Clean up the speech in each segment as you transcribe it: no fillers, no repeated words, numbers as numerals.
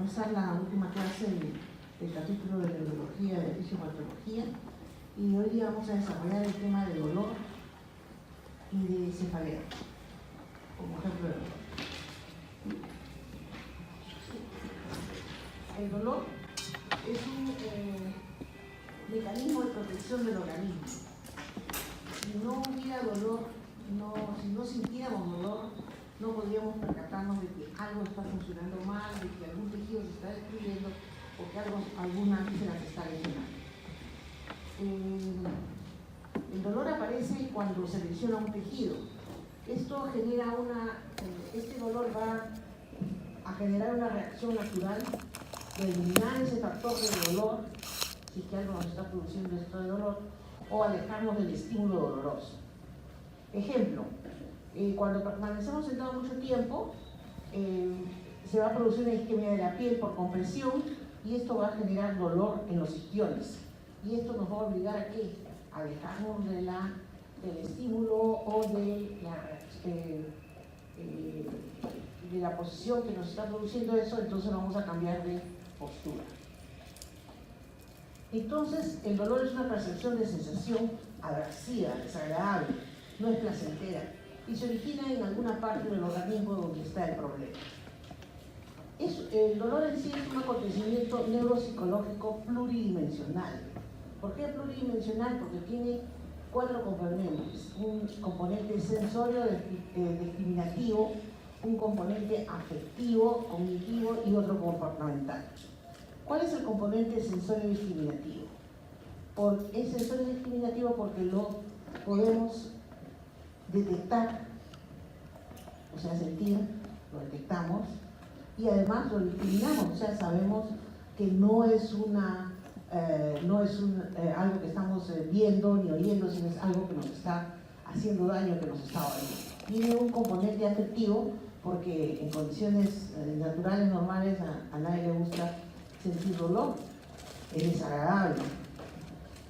comenzar la última clase del capítulo de neurología de fisiopatología, y hoy día vamos a desarrollar el tema de dolor y de cefalea como ejemplo de dolor. El dolor es un mecanismo de protección del organismo. Si no hubiera dolor, si no sintiéramos dolor, no podríamos percatarnos de que algo está funcionando mal, de que algún tejido se está destruyendo o que alguna víscera se está lesionando. El dolor aparece cuando se lesiona un tejido. Esto genera este dolor va a generar una reacción natural de eliminar ese factor de dolor, si es que algo nos está produciendo esto de dolor, o alejarnos del estímulo doloroso. Ejemplo, cuando permanecemos sentados mucho tiempo, se va a producir una isquemia de la piel por compresión y esto va a generar dolor en los isquiones. Y esto nos va a obligar a ¿qué? A alejarnos del estímulo o de la posición que nos está produciendo eso, entonces vamos a cambiar de postura. Entonces, el dolor es una percepción de sensación aversiva, desagradable, no es placentera y se origina en alguna parte del organismo donde está el problema. El dolor en sí es un acontecimiento neuropsicológico pluridimensional. ¿Por qué pluridimensional? Porque tiene 4 componentes: un componente sensorio discriminativo, un componente afectivo, cognitivo y otro comportamental. ¿Cuál es el componente sensorio discriminativo? Es sensorio discriminativo porque lo podemos detectar, o sea, sentir, lo detectamos, y además lo discriminamos, o sea, sabemos que no es algo que estamos viendo ni oyendo, sino es algo que nos está haciendo daño, que nos está doliendo. Tiene un componente afectivo porque en condiciones naturales, normales, a nadie le gusta sentir dolor, es desagradable.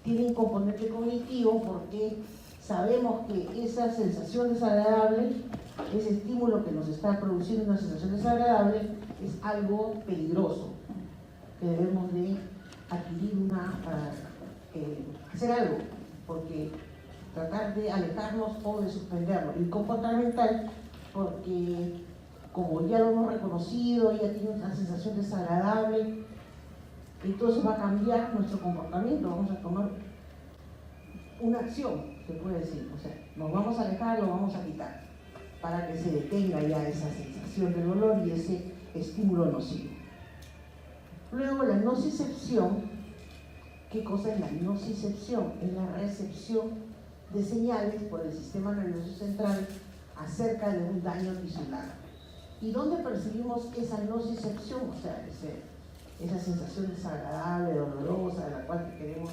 Tiene un componente cognitivo porque sabemos que esa sensación desagradable, ese estímulo que nos está produciendo una sensación desagradable, es algo peligroso, que debemos de adquirir hacer algo, porque tratar de alejarnos o de suspenderlo. Y comportamental, porque como ya lo hemos reconocido, ya tiene una sensación desagradable, entonces va a cambiar nuestro comportamiento, vamos a tomar una acción, se puede decir, o sea, nos vamos a alejar, lo vamos a quitar, para que se detenga ya esa sensación de dolor y ese estímulo nocivo. Luego la nocicepción. ¿Qué cosa es la nocicepción? Es la recepción de señales por el sistema nervioso central acerca de un daño tisular. ¿Y dónde percibimos esa nocicepción? O sea, esa sensación desagradable, dolorosa, de la cual queremos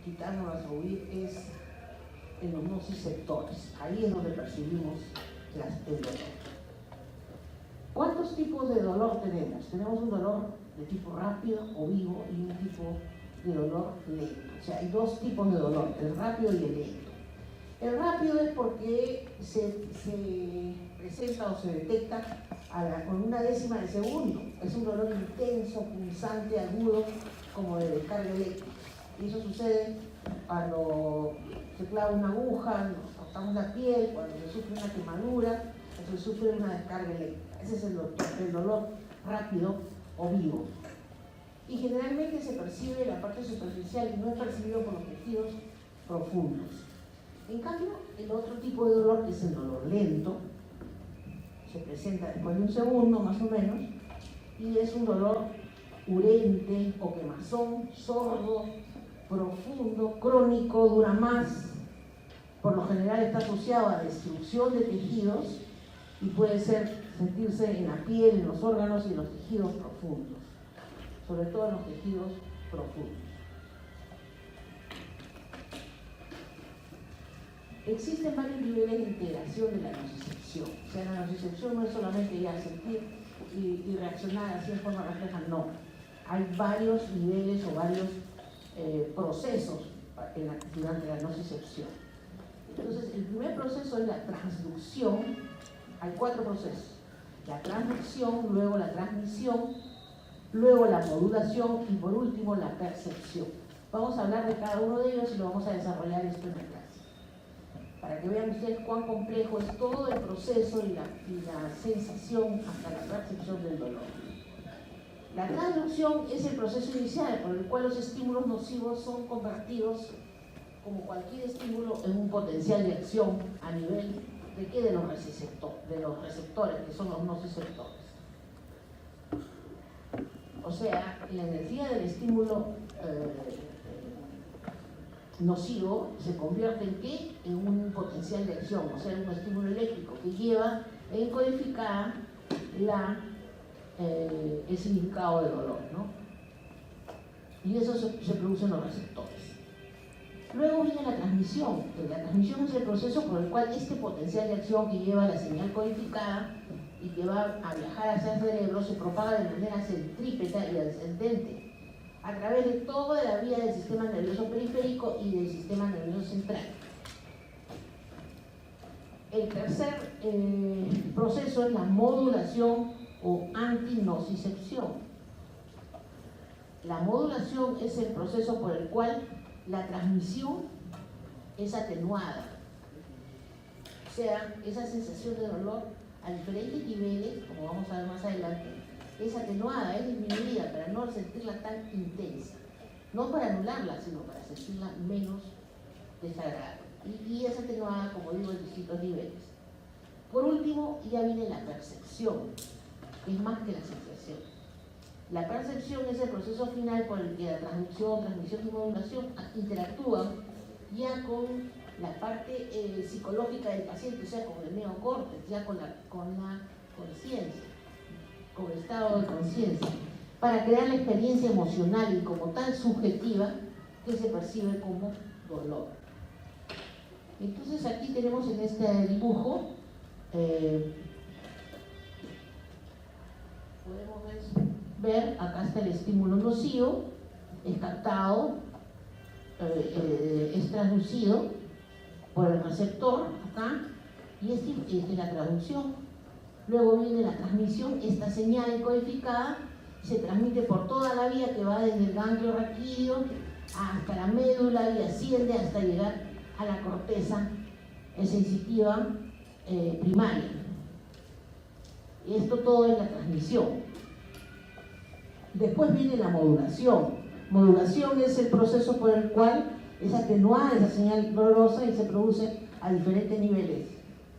quitarnos o huir, es en los nociceptores. Ahí es donde percibimos el dolor. ¿Cuántos tipos de dolor tenemos? Tenemos un dolor de tipo rápido o vivo y un tipo de dolor lento. O sea, hay 2 tipos de dolor, el rápido y el lento. El rápido es porque se presenta o se detecta con una décima de segundo. Es un dolor intenso, punzante, agudo, como de descarga eléctrica. Y eso sucede cuando se clava una aguja, nos cortamos la piel, cuando se sufre una quemadura, o se sufre una descarga eléctrica. Ese es el dolor rápido o vivo. Y generalmente se percibe en la parte superficial y no es percibido por los tejidos profundos. En cambio, el otro tipo de dolor, que es el dolor lento, se presenta después de un segundo más o menos, y es un dolor urente o quemazón, sordo, profundo, crónico, dura más. Por lo general está asociado a destrucción de tejidos y puede sentirse en la piel, en los órganos y en los tejidos profundos, sobre todo en los tejidos profundos. Existen varios niveles de integración de la nocicepción. O sea, la nocicepción no es solamente ya sentir y reaccionar así en forma refleja, no. Hay varios niveles o varios procesos durante la nocicepción. Entonces, el primer proceso es la transducción. Hay 4 procesos. la transducción, luego la transmisión, luego la modulación y por último la percepción. Vamos a hablar de cada uno de ellos y lo vamos a desarrollar esto en la clase, para que vean ustedes cuán complejo es todo el proceso y la sensación hasta la percepción del dolor. La transducción es el proceso inicial por el cual los estímulos nocivos son convertidos, como cualquier estímulo, en un potencial de acción a nivel de ¿qué? De los receptores, que son los nociceptores. O sea, la energía del estímulo nocivo se convierte en ¿qué? En un potencial de acción, o sea, en un estímulo eléctrico que lleva en codificada el significado de dolor, ¿no? Y eso se produce en los receptores. Luego viene la transmisión. La transmisión es el proceso por el cual este potencial de acción que lleva la señal codificada y que va a viajar hacia el cerebro se propaga de manera centrípeta y ascendente a través de toda la vía del sistema nervioso periférico y del sistema nervioso central. El tercer proceso es la modulación o antinocicepción. La modulación es el proceso por el cual la transmisión es atenuada. O sea, esa sensación de dolor a diferentes niveles, como vamos a ver más adelante, es atenuada, es disminuida para no sentirla tan intensa. No para anularla, sino para sentirla menos desagradable. Y es atenuada, como digo, en distintos niveles. Por último, ya viene la percepción, que es más que la sensación. La percepción es el proceso final por el que la transducción, transmisión y modulación interactúan ya con la parte psicológica del paciente, o sea, con el neocórtex, ya con la conciencia, con el estado de conciencia, para crear la experiencia emocional y como tal subjetiva que se percibe como dolor. Entonces aquí tenemos en este dibujo, podemos ver, acá está el estímulo nocivo, es captado, es traducido por el receptor acá, y esta es la traducción. Luego viene la transmisión, esta señal codificada se transmite por toda la vía que va desde el ganglio raquídeo hasta la médula y asciende hasta llegar a la corteza sensitiva primaria. Y esto todo es la transmisión. Después viene la modulación. Modulación es el proceso por el cual es atenuada esa señal dolorosa y se produce a diferentes niveles,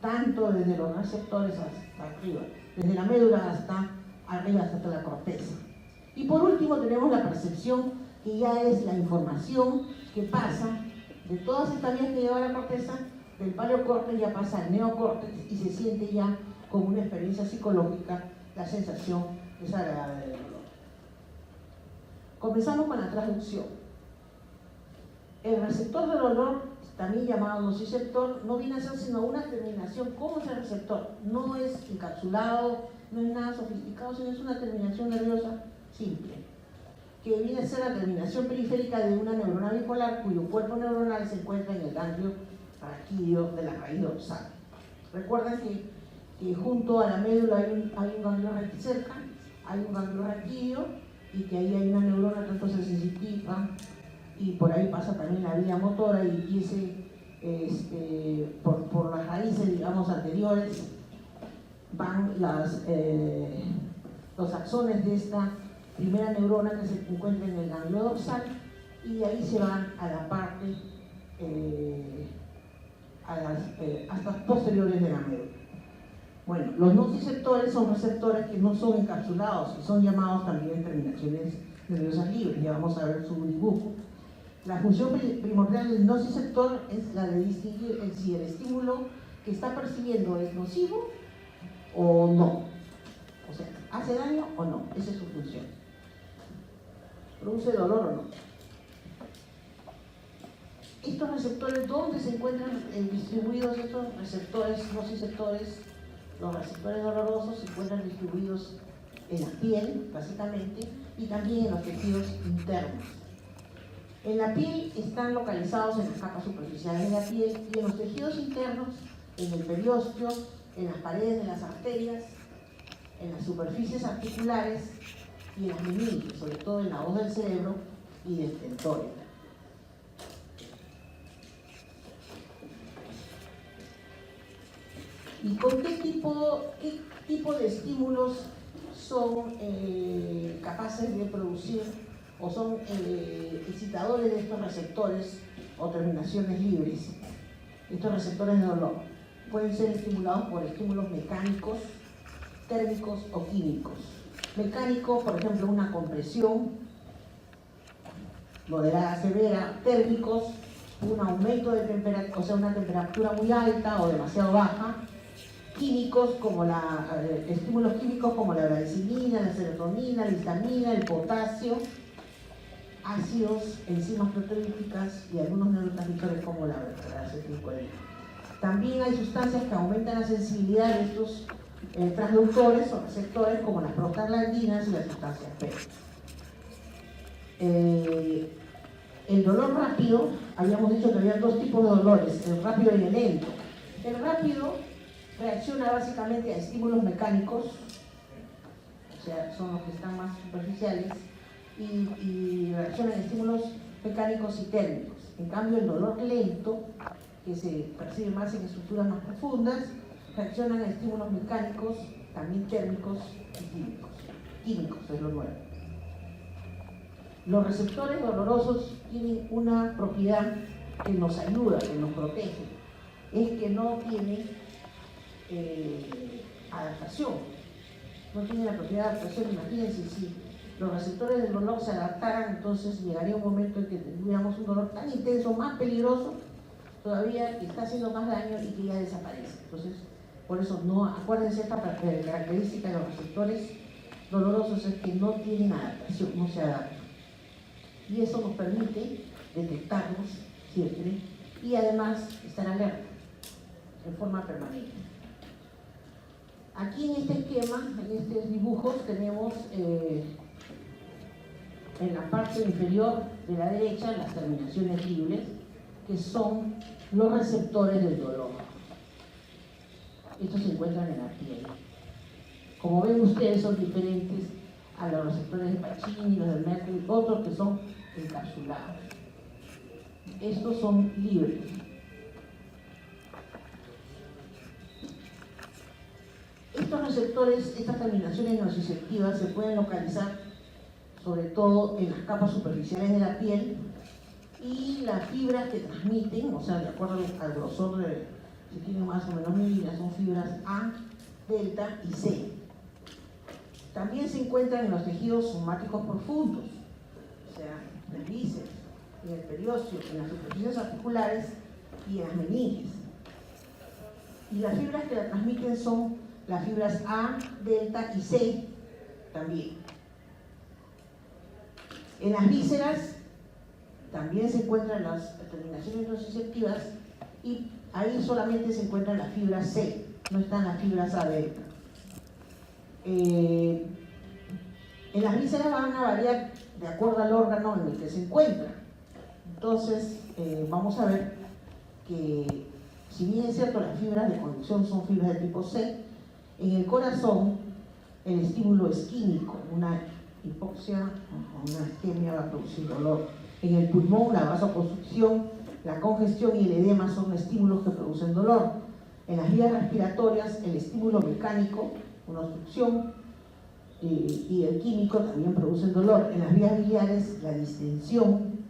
tanto desde los receptores hasta arriba, desde la médula hasta arriba, hasta la corteza. Y por último tenemos la percepción, que ya es la información que pasa de todas estas vías que lleva a la corteza, del paleocórtex ya pasa al neocórtex y se siente ya como una experiencia psicológica la sensación desagradable del dolor. Comenzamos con la transducción. El receptor del dolor, también llamado nociceptor, no viene a ser sino una terminación. ¿Cómo es el receptor? No es encapsulado, no es nada sofisticado, sino es una terminación nerviosa simple, que viene a ser la terminación periférica de una neurona bipolar cuyo cuerpo neuronal se encuentra en el ganglio raquídeo de la raíz dorsal. Recuerden que junto a la médula hay un ganglio raquídeo cerca, hay un ganglio raquídeo, y que ahí hay una neurona tanto sensitiva y por ahí pasa también la vía motora y por las raíces, digamos, anteriores van los axones de esta primera neurona que se encuentra en el ganglio dorsal y de ahí se van a la parte hasta posteriores de la médula. Bueno, los nociceptores son receptores que no son encapsulados y son llamados también terminaciones nerviosas libres. Ya vamos a ver su dibujo. La función primordial del nociceptor es la de distinguir si el estímulo que está percibiendo es nocivo o no. O sea, ¿hace daño o no? Esa es su función. ¿Produce dolor o no? Estos receptores, ¿dónde se encuentran distribuidos estos receptores nociceptores? Los receptores dolorosos se encuentran distribuidos en la piel, básicamente, y también en los tejidos internos. En la piel están localizados en las capas superficiales de la piel y en los tejidos internos, en el periósteo, en las paredes de las arterias en las superficies articulares y en las meninges, sobre todo en la hoz del cerebro y del tentóide. ¿Y con qué tipo de estímulos son capaces de producir o son excitadores de estos receptores o terminaciones libres? Estos receptores de dolor pueden ser estimulados por estímulos mecánicos, térmicos o químicos. Mecánicos, por ejemplo, una compresión moderada severa. Térmicos, un aumento de temperatura, o sea, una temperatura muy alta o demasiado baja. Químicos, como estímulos químicos como la bradicilina, la serotonina, la histamina, el potasio. Ácidos, enzimas proteínicas y algunos neurotransmisores como la acetilcolina. También hay sustancias que aumentan la sensibilidad de estos transductores o receptores como las prostaglandinas y las sustancias P. El dolor rápido, habíamos dicho que había dos tipos de dolores, el rápido y el lento. El rápido reacciona básicamente a estímulos mecánicos, o sea, son los que están más superficiales, y reaccionan a estímulos mecánicos y térmicos. En cambio, el dolor lento, que se percibe más en estructuras más profundas, reaccionan a estímulos mecánicos, también térmicos y químicos. Químicos es lo nuevo. Los receptores dolorosos tienen una propiedad que nos ayuda, que nos protege, es que no tienen adaptación. No tiene la propiedad de adaptación. Imagínense, si los receptores del dolor se adaptaran, entonces llegaría un momento en que tuviéramos un dolor tan intenso, más peligroso todavía, que está haciendo más daño y que ya desaparece. Entonces, por eso, no, acuérdense, esta característica de los receptores dolorosos es que no tienen adaptación, no se adaptan. Y eso nos permite detectarlos siempre y además estar alerta en forma permanente. Aquí en este esquema, en estos dibujos, tenemos en la parte inferior de la derecha las terminaciones libres, que son los receptores del dolor. Estos se encuentran en la piel. Como ven ustedes, son diferentes a los receptores de Pacini, los de Merkel, otros que son encapsulados. Estos son libres. Estos receptores, estas terminaciones nociceptivas se pueden localizar sobre todo en las capas superficiales de la piel, y las fibras que transmiten, o sea, de acuerdo al grosor de, si tienen más o menos medidas, son fibras A, delta y C. También se encuentran en los tejidos somáticos profundos, o sea, en las vísceras, en el periósteo, en las superficies articulares y en las meninges. Y las fibras que la transmiten son las fibras A, delta y C también. En las vísceras también se encuentran las terminaciones nociceptivas y ahí solamente se encuentran las fibras C, no están las fibras A delta. En las vísceras van a variar de acuerdo al órgano en el que se encuentra. Entonces, vamos a ver que, si bien es cierto, las fibras de conducción son fibras de tipo C, en el corazón el estímulo es químico, una hipoxia o una isquemia va a producir dolor. En el pulmón, la vasoconstricción, la congestión y el edema son estímulos que producen dolor. En las vías respiratorias, el estímulo mecánico, una obstrucción, y el químico también producen dolor. En las vías biliares, la distensión,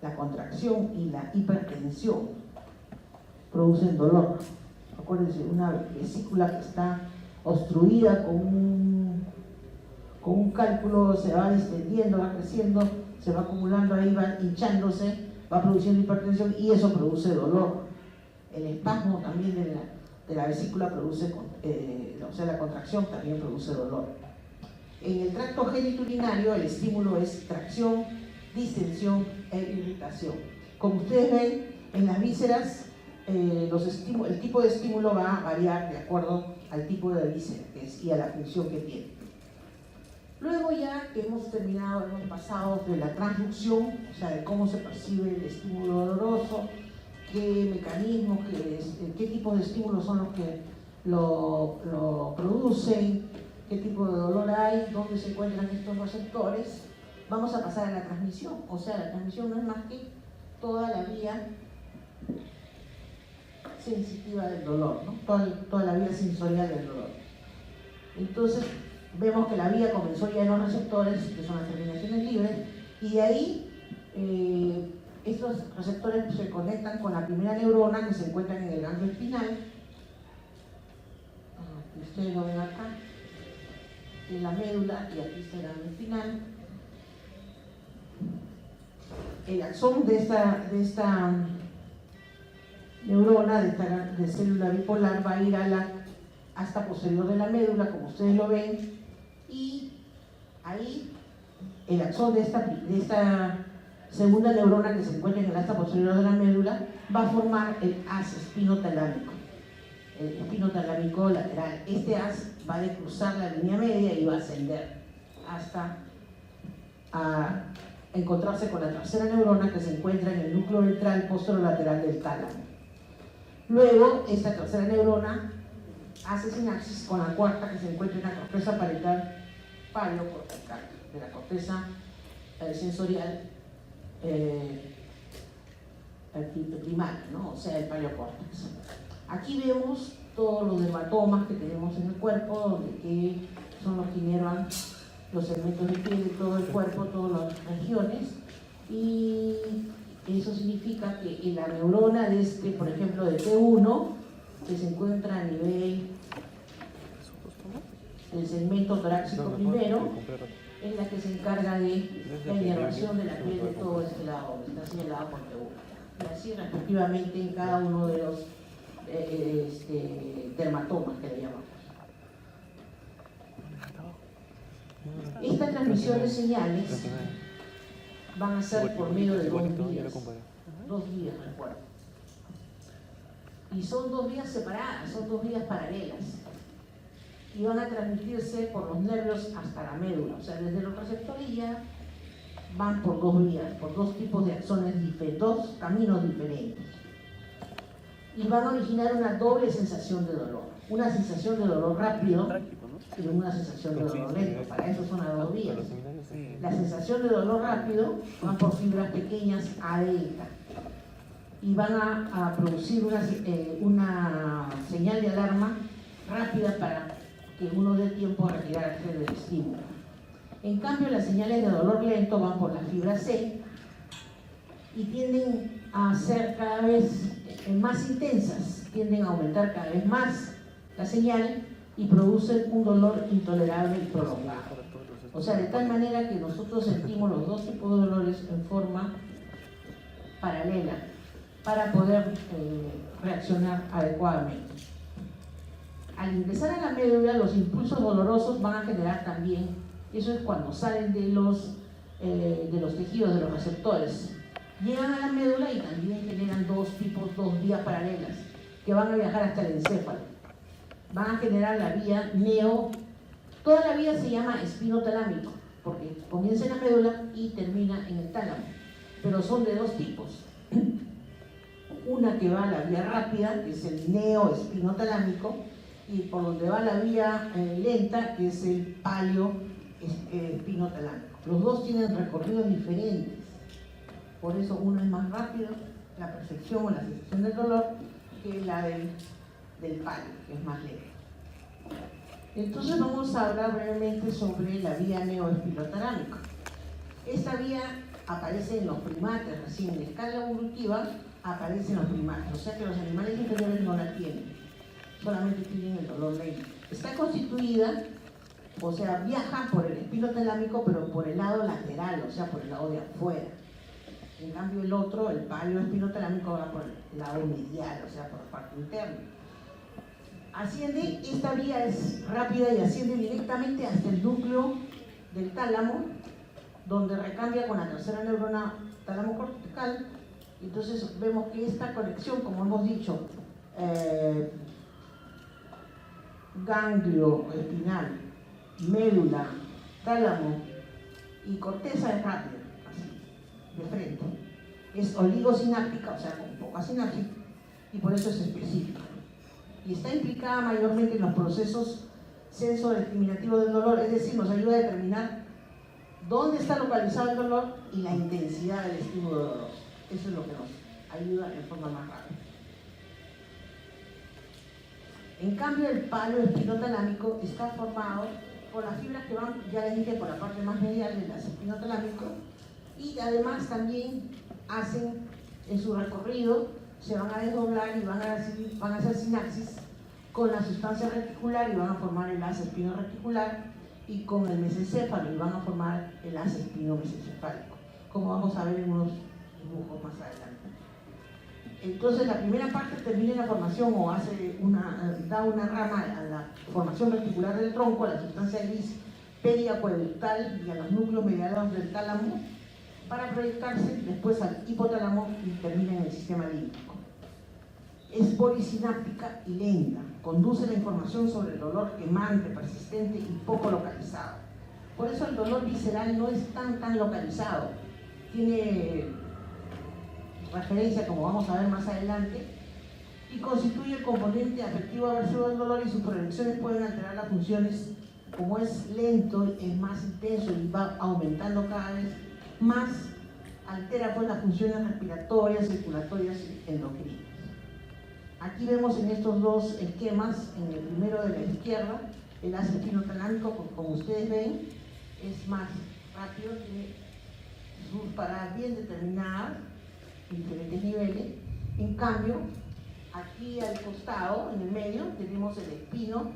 la contracción y la hipertensión producen dolor. Acuérdense, una vesícula que está obstruida con un cálculo se va distendiendo, va creciendo, se va acumulando ahí, va hinchándose, va produciendo hipertensión y eso produce dolor. El espasmo también de la vesícula produce, o sea, la contracción también produce dolor. En el tracto genitourinario el estímulo es tracción, distensión e irritación. Como ustedes ven, en las vísceras el tipo de estímulo va a variar de acuerdo al tipo de víscera y a la función que tiene. Luego, ya que hemos terminado, hemos pasado de la transducción, o sea, de cómo se percibe el estímulo doloroso, qué mecanismos, qué tipos de estímulos son los que lo producen, qué tipo de dolor hay, dónde se encuentran estos receptores, vamos a pasar a la transmisión. O sea, la transmisión no es más que toda la vía sensitiva del dolor, ¿no? Toda la vía sensorial del dolor. Entonces, vemos que la vía comenzó ya en los receptores, que son las terminaciones libres, y de ahí estos receptores se conectan con la primera neurona que se encuentra en el ganglio espinal. Ustedes lo ven acá, en la médula, y aquí está el ganglio espinal. El axón de esta neurona, de célula bipolar, va a ir hasta posterior de la médula, como ustedes lo ven, y ahí el axón de esta segunda neurona que se encuentra en el asta posterior de la médula va a formar el haz espinotalámico, el espinotalámico lateral. Este haz va a cruzar la línea media y va a ascender hasta encontrarse con la tercera neurona que se encuentra en el núcleo ventral posterolateral del tálamo. Luego, esta tercera neurona hace sinapsis con la cuarta que se encuentra en la corteza parietal paleocortical, de la corteza sensorial primaria, ¿no? O sea, el paleocórtex. Aquí vemos todos los dermatomas que tenemos en el cuerpo, que son los que inervan los segmentos de piel de todo el cuerpo, todas las regiones, y eso significa que en la neurona de por ejemplo, de T1, que se encuentra a nivel del segmento torácico primero, es la que se encarga de la inervación de la piel de todo este lado, que está señalado por T1. Y así respectivamente en cada uno de los dermatomas que le llamamos. Esta transmisión de señales van a ser por medio de dos vías, recuerdo. Y son dos vías separadas, son dos vías paralelas. Y van a transmitirse por los nervios hasta la médula. O sea, desde los receptores ya van por dos vías, por dos tipos de axones diferentes, dos caminos diferentes. Y van a originar una doble sensación de dolor. Una sensación de dolor rápido y una sensación de dolor lento. Para eso son las dos vías. La sensación de dolor rápido van por fibras pequeñas A delta y van a producir una señal de alarma rápida para que uno dé tiempo a retirarse del estímulo. En cambio, las señales de dolor lento van por la fibra C y tienden a ser cada vez más intensas, tienden a aumentar cada vez más la señal y producen un dolor intolerable y prolongado. O sea, de tal manera que nosotros sentimos los dos tipos de dolores en forma paralela para poder reaccionar adecuadamente. Al ingresar a la médula, los impulsos dolorosos van a generar también, eso es cuando salen de los tejidos, de los receptores, llegan a la médula y también generan dos vías paralelas que van a viajar hasta el encéfalo. Van a generar la vía toda la vía se llama espinotalámico, porque comienza en la médula y termina en el tálamo, pero son de dos tipos. Una que va a la vía rápida, que es el neoespinotalámico, y por donde va la vía lenta, que es el paleoespinotalámico. Los dos tienen recorridos diferentes, por eso uno es más rápido, la percepción o la sensación del dolor, que la del palio, que es más lento. Entonces vamos a hablar brevemente sobre la vía neoespinotalámica. Esta vía aparece en los primates, recién en la escala evolutiva aparece en los primates, o sea que los animales inferiores no la tienen, solamente tienen el dolor lento. Está constituida, o sea, viaja por el espinotalámico, pero por el lado lateral, o sea, por el lado de afuera. En cambio el otro, el paleoespinotalámico, va por el lado medial, o sea, por la parte interna. Asciende, esta vía es rápida y asciende directamente hasta el núcleo del tálamo, donde recambia con la tercera neurona tálamo cortical. Entonces vemos que esta conexión, como hemos dicho, ganglio espinal, médula, tálamo y corteza es rápida, así, de frente. Es oligosináptica, o sea, con poca sinapsis, y por eso es específica. Y está implicada mayormente en los procesos censo discriminativo del dolor, es decir, nos ayuda a determinar dónde está localizado el dolor y la intensidad del estímulo doloroso. Eso es lo que nos ayuda de forma más rápida. En cambio, el palo espinotalámico está formado por las fibras que van, ya les dije, por la parte más medial del lazo espinotalámico, y además también hacen en su recorrido, se van a desdoblar y van a hacer sinapsis con la sustancia reticular y van a formar el haz espino-reticular, y con el mesencéfalo y van a formar el haz espino-mesencefálico, como vamos a ver en unos dibujos más adelante. Entonces la primera parte termina en la formación o da una rama a la formación reticular del tronco, a la sustancia gris periacueductal y a los núcleos medianos del tálamo, para proyectarse después al hipotálamo y termina en el sistema límbico. Es polisináptica y lenta, conduce la información sobre el dolor quemante, persistente y poco localizado. Por eso el dolor visceral no es tan localizado, tiene referencia, como vamos a ver más adelante, y constituye el componente afectivo aversivo del dolor, y sus proyecciones pueden alterar las funciones. Como es lento, es más intenso y va aumentando cada vez más, altera pues las funciones respiratorias, circulatorias y endocrinas. Aquí vemos en estos dos esquemas, en el primero de la izquierda, el haz espinotalámico, como ustedes ven, es más rápido, tiene sus paradas bien determinadas, diferentes niveles. En cambio, aquí al costado, en el medio, tenemos el espino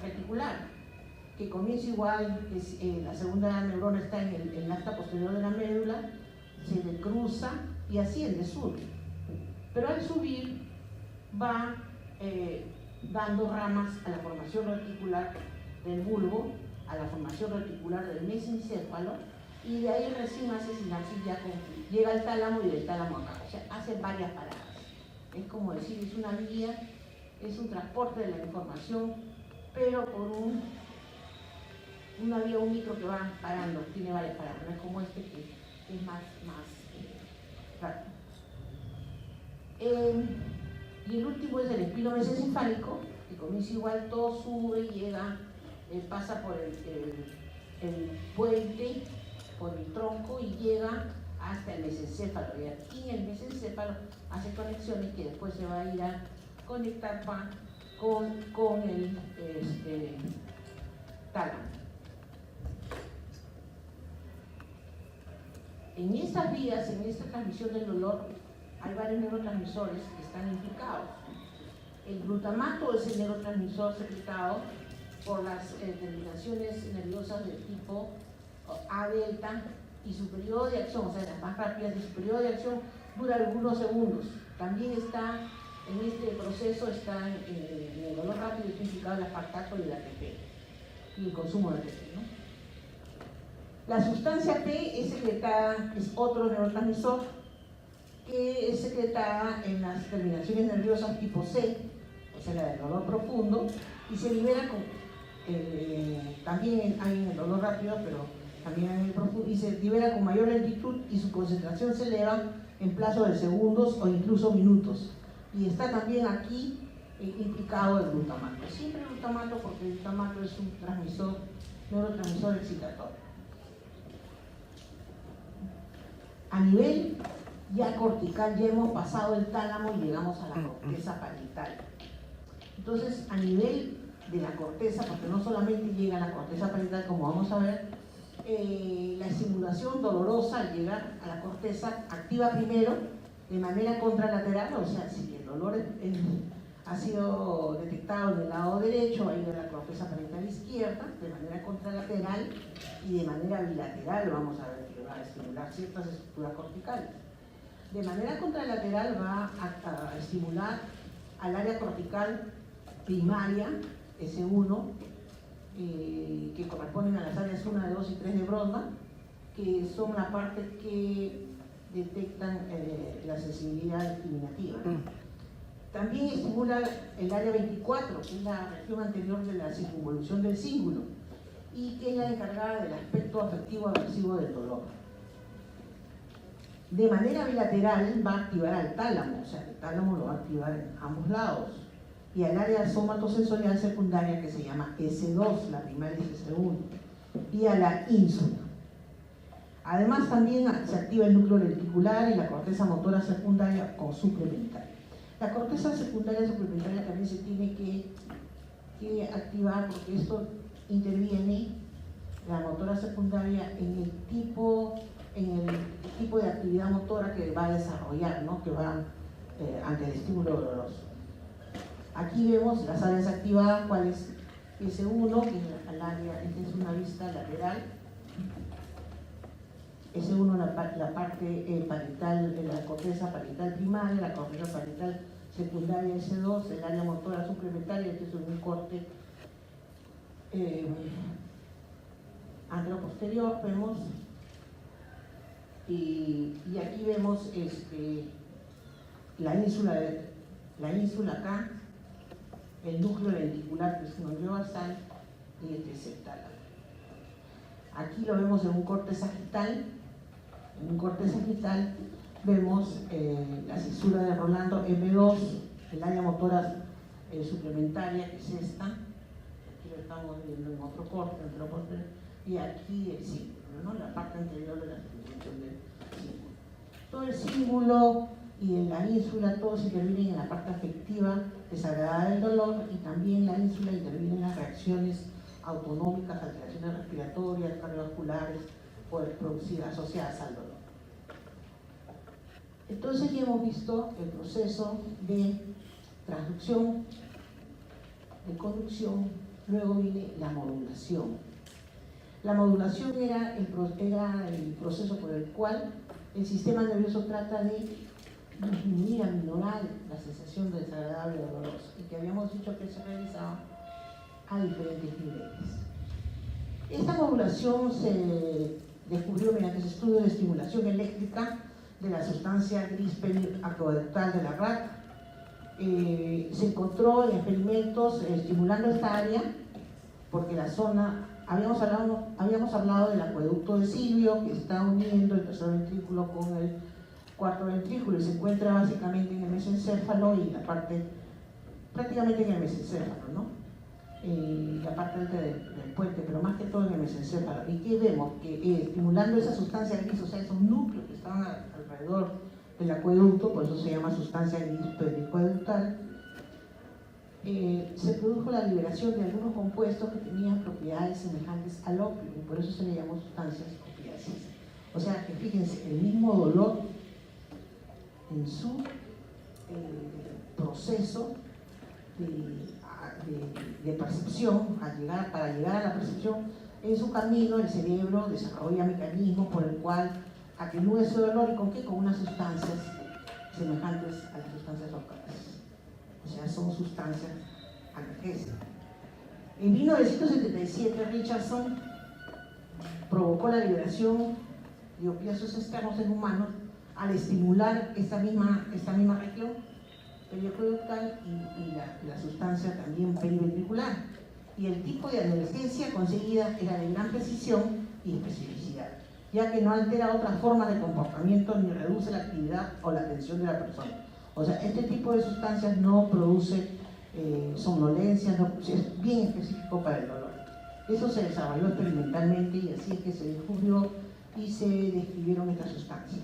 reticular, que comienza igual, la segunda neurona está en el acta posterior de la médula, se le cruza y asciende, sube. Pero al subir va dando ramas a la formación reticular del bulbo, a la formación reticular del mesencéfalo, y de ahí recién hace sinapsis ya llega al tálamo y del tálamo acá, o sea, hace varias paradas. Es como decir, es una vía, es un transporte de la información, pero por una vía, un micro que va parando, tiene varias paradas, no es como este que es más rápido. Y el último es el espino mesencefálico, que comienza igual, todo sube, llega, pasa por el puente, por el tronco y llega hasta el mesencéfalo. Y aquí en el mesencéfalo hace conexiones que después se va a ir a conectar con el tálamo. En estas vías, en esta transmisión del dolor, hay varios neurotransmisores que están implicados. El glutamato es el neurotransmisor secretado por las terminaciones nerviosas del tipo A delta, y su periodo de acción, o sea, las más rápidas, y su periodo de acción dura algunos segundos. También está en este proceso, está en el dolor rápido, está implicado el aspartato y el ATP, y el consumo de ATP, ¿no? La sustancia P es secretada, es otro neurotransmisor que es secretada en las terminaciones nerviosas tipo C, o sea, la del dolor profundo, y se libera también hay en el dolor rápido, pero también en el profundo, y se libera con mayor lentitud, y su concentración se eleva en plazo de segundos o incluso minutos. Y está también aquí implicado el glutamato. Siempre el glutamato, porque el glutamato es un neurotransmisor excitatorio. A nivel ya cortical, ya hemos pasado el tálamo y llegamos a la corteza parietal. Entonces, a nivel de la corteza, porque no solamente llega a la corteza parietal, como vamos a ver, la estimulación dolorosa al llegar a la corteza activa primero de manera contralateral, o sea, si el dolor ha sido detectado en el lado derecho, va a ir a la corteza parietal izquierda, de manera contralateral, y de manera bilateral vamos a ver que va a estimular ciertas estructuras corticales. De manera contralateral va a estimular al área cortical primaria, S1, que corresponden a las áreas 1, 2 y 3 de Brodmann, que son la parte que detectan la sensibilidad discriminativa. También estimula el área 24, que es la región anterior de la circunvolución del cíngulo, y que es la encargada del aspecto afectivo aversivo del dolor. De manera bilateral va a activar al tálamo, o sea, el tálamo lo va a activar en ambos lados. y al área somatosensorial secundaria que se llama S2, la primaria es S1, y a la ínsula. Además también se activa el núcleo lenticular y la corteza motora secundaria o suplementaria. La corteza secundaria suplementaria también se tiene que activar porque esto interviene, la motora secundaria, en el tipo de actividad motora que va a desarrollar, ¿no? Que va ante el estímulo doloroso. Aquí vemos las áreas activadas, cuál es S1, que es el área, esta es una vista lateral. S1 la parte parietal, la corteza parietal primaria, la corteza parietal secundaria S2, el área motora suplementaria, este es un corte anteroposterior, vemos, y aquí vemos la ínsula acá, el núcleo lenticular que es un núcleo basal y este es el tálamo. Aquí lo vemos en un corte sagital. En un corte sagital vemos la cisura de Rolando M2, el área motora suplementaria que es esta. Aquí lo estamos viendo en otro corte, y aquí el cíngulo, ¿no? La parte anterior de la distribución del cíngulo. Todo el cíngulo y en la ínsula, todos intervienen en la parte afectiva desagradable del dolor, y también la ínsula interviene en las reacciones autonómicas, alteraciones respiratorias, cardiovasculares producidas asociadas al dolor. Entonces ya hemos visto el proceso de transducción, de conducción, luego viene la modulación. La modulación era el proceso por el cual el sistema nervioso trata de disminuir, aminorar la sensación de desagradable o dolorosa, y que habíamos dicho que se realizaba a diferentes niveles. Esta modulación se descubrió mediante ese estudio de estimulación eléctrica de la sustancia gris periaqueductal de la rata. Se encontró en experimentos estimulando esta área, porque la zona, habíamos hablado del acueducto de Silvio, que está uniendo el tercer ventrículo con el cuarto ventrículo, y se encuentra básicamente en el mesencéfalo y la parte, prácticamente en el mesencéfalo, ¿no? La parte alta del puente, pero más que todo en el mesencéfalo. ¿Y qué vemos? Que estimulando esa sustancia gris, o sea, esos núcleos que estaban alrededor del acueducto, por eso se llama sustancia gris periaqueductal, se produjo la liberación de algunos compuestos que tenían propiedades semejantes al opio, y por eso se le llamó sustancias opiáceas. O sea, que fíjense, el mismo dolor en su proceso de percepción, para llegar a la percepción, en su camino el cerebro desarrolla mecanismos por el cual atenúa ese dolor. ¿Y con qué? Con unas sustancias semejantes a las sustancias locales. O sea, son sustancias analgésicas. En 1977 Richardson provocó la liberación de opiáceos externos en humanos al estimular esta misma región periaqueductal y la sustancia también periventricular. Y el tipo de analgesia conseguida era de gran precisión y especificidad, ya que no altera otras formas de comportamiento ni reduce la actividad o la atención de la persona. O sea, este tipo de sustancias no produce somnolencia, es bien específico para el dolor. Eso se desarrolló experimentalmente, y así es que se descubrió y se describieron estas sustancias.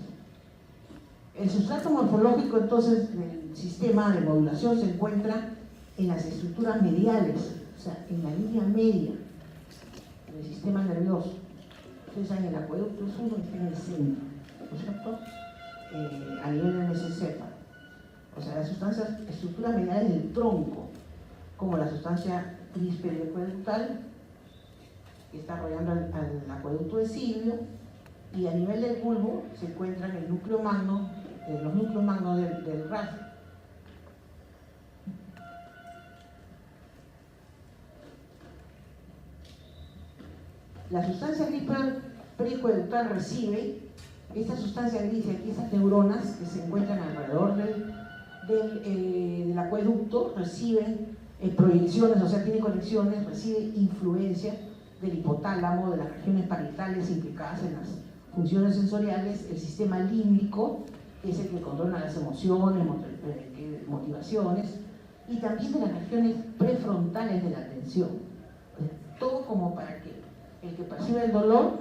El sustrato morfológico entonces del sistema de modulación se encuentra en las estructuras mediales, o sea, en la línea media del sistema nervioso. Ustedes saben, el acueducto es uno y está en el centro, ¿no es cierto? A nivel del mesencéfalo. O sea, las estructuras mediales del tronco, como la sustancia gris periaqueductal, que está rodeando al acueducto de Silvio, y a nivel del bulbo se encuentran el núcleo magno, los núcleos magnos del RAS. La sustancia gris periaqueductal recibe, esta sustancia gris y aquí esas neuronas que se encuentran alrededor del acueducto reciben proyecciones, o sea, tiene conexiones, recibe influencia del hipotálamo, de las regiones parietales implicadas en las funciones sensoriales, el sistema límbico, que es el que controla las emociones, motivaciones, y también de las regiones prefrontales de la atención. Todo como para que el que percibe el dolor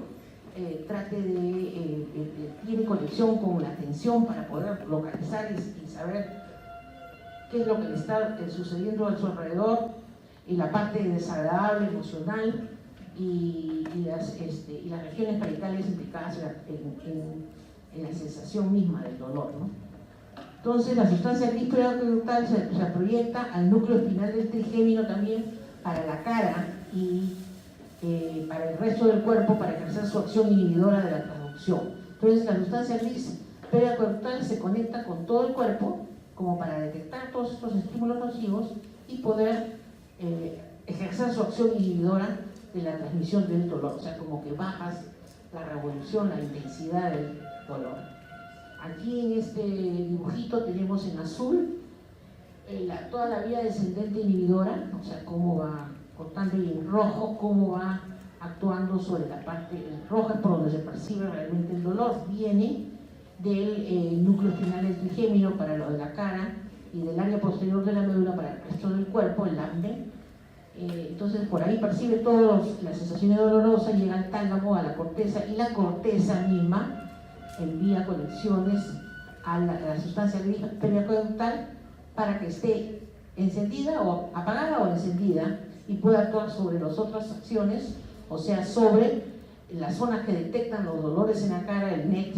trate tiene conexión con la atención para poder localizar y saber qué es lo que le está sucediendo a su alrededor, y la parte desagradable, emocional, y las regiones paritales implicadas en la sensación misma del dolor, ¿no? Entonces la sustancia gris periaqueductal se proyecta al núcleo espinal del trigémino también para la cara y para el resto del cuerpo, para ejercer su acción inhibidora de la transducción. Entonces la sustancia gris periaqueductal se conecta con todo el cuerpo como para detectar todos estos estímulos nocivos y poder ejercer su acción inhibidora de la transmisión del dolor, o sea, como que bajas la revolución, la intensidad del dolor. Aquí en este dibujito tenemos en azul toda la vía descendente inhibidora, o sea, cómo va cortando, y en rojo cómo va actuando sobre la parte roja, por donde se percibe realmente el dolor. Viene del núcleo espinal del trigémino para lo de la cara y del área posterior de la médula para el resto del cuerpo, el abdomen. Entonces por ahí percibe todas las sensaciones dolorosas, llega al tálamo, a la corteza, y la corteza misma envía conexiones a la sustancia gris periaqueductal para que esté encendida o apagada o encendida y pueda actuar sobre las otras acciones, o sea, sobre las zonas que detectan los dolores en la cara, el NET,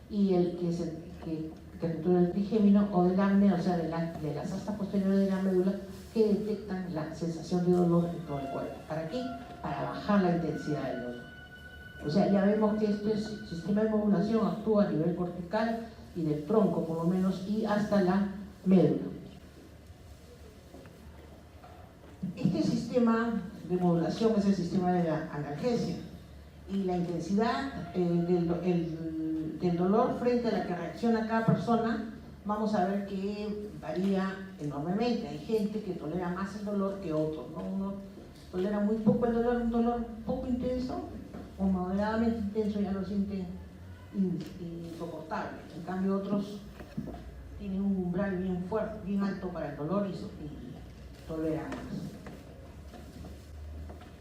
y el que actúa el trigémino o del apnea, o sea, de las astas posteriores de la médula, que detectan la sensación de dolor en todo el cuerpo. ¿Para qué? Para bajar la intensidad del dolor. O sea, ya vemos que este sistema de modulación actúa a nivel cortical y del tronco, por lo menos, y hasta la médula. Este sistema de modulación es el sistema de la analgesia, y la intensidad del dolor frente a la que reacciona cada persona, vamos a ver que varía enormemente. Hay gente que tolera más el dolor que otros, ¿no? Uno tolera muy poco el dolor, un dolor poco intenso o moderadamente intenso ya lo sienten insoportable. En cambio otros tienen un umbral bien fuerte, bien alto para el dolor y toleran más.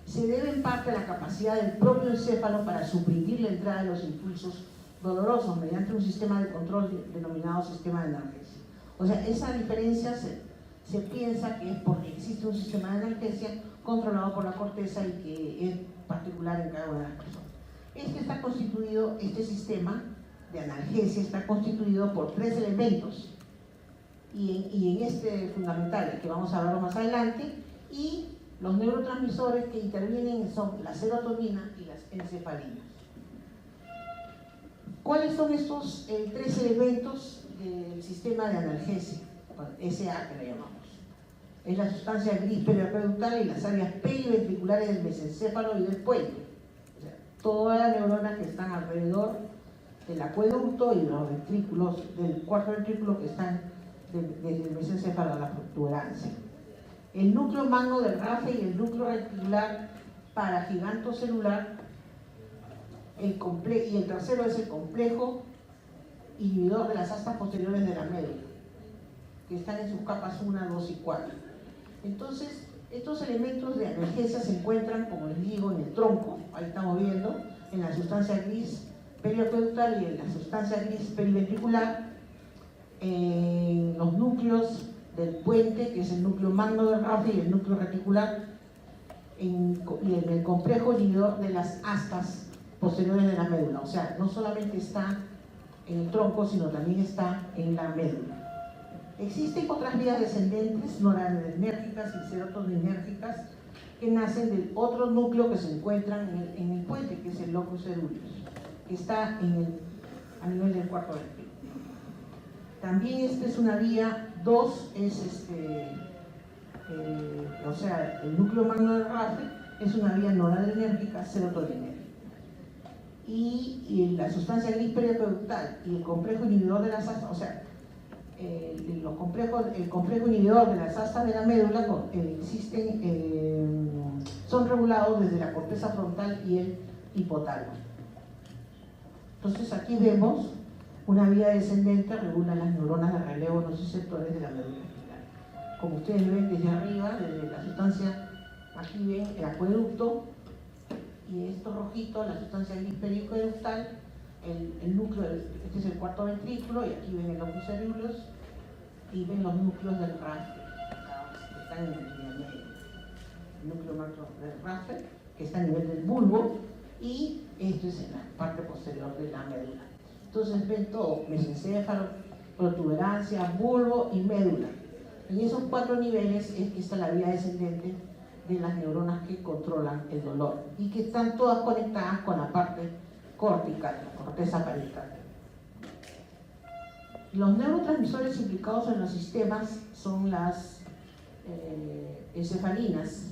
Se debe en parte a la capacidad del propio encéfalo para suprimir la entrada de los impulsos dolorosos mediante un sistema de control denominado sistema de analgesia. O sea, esa diferencia se piensa que es porque existe un sistema de analgesia controlado por la corteza y que es particular en cada una de las personas. Este sistema de analgesia está constituido por 3 elementos, y en este fundamental, el que vamos a verlo más adelante, y los neurotransmisores que intervienen son la serotonina y las encefalinas. ¿Cuáles son estos 3 elementos del sistema de analgesia? Bueno, SA que le llamamos. Es la sustancia gris periaqueductal y las áreas periventriculares del mesencéfalo y del puente. O sea, todas las neuronas que están alrededor del acueducto y los ventrículos, del cuarto ventrículo que están desde el mesencéfalo a la protuberancia. El núcleo magno del RAFE y el núcleo reticular paragigantocelular, y el tercero es el complejo inhibidor de las astas posteriores de la médula, que están en sus capas 1, 2 y 4. Entonces, estos elementos de analgesia se encuentran, como les digo, en el tronco, ahí estamos viendo, en la sustancia gris periaqueductal y en la sustancia gris periventricular, en los núcleos del puente, que es el núcleo magno del RAFE y el núcleo reticular, y en el complejo inhibidor de las astas posteriores de la médula. O sea, no solamente está en el tronco, sino también está en la médula. Existen otras vías descendentes noradrenérgicas y serotoninérgicas que nacen del otro núcleo que se encuentra en el puente, que es el locus coeruleus, que está a nivel del cuarto ventrículo. También esta es una vía 2, es o sea, el núcleo magno del RAFE es una vía noradrenérgica serotoninérgica. Y la sustancia gris periaqueductal y el complejo inhibidor de las astas, o sea, el complejo inhibidor de las astas de la médula son regulados desde la corteza frontal y el hipotálamo. Entonces aquí vemos una vía descendente regula las neuronas de relevo nociceptores de la médula espinal. como ustedes ven desde arriba, desde la sustancia, aquí ven el acueducto, y esto rojito, la sustancia gris pericoeductal, el núcleo, este es el cuarto ventrículo, y aquí ven el locus ceruleus, y ven los núcleos del Rasfer, que están en el medio. El núcleo macro del Rasfer, que está a nivel del bulbo, y esto es en la parte posterior de la médula. Entonces ven todo, mesencéfalo, protuberancia, bulbo y médula. En esos 4 niveles es que está la vía descendente de las neuronas que controlan el dolor y que están todas conectadas con la parte cortical, la corteza parietal. Los neurotransmisores implicados en los sistemas son las encefalinas,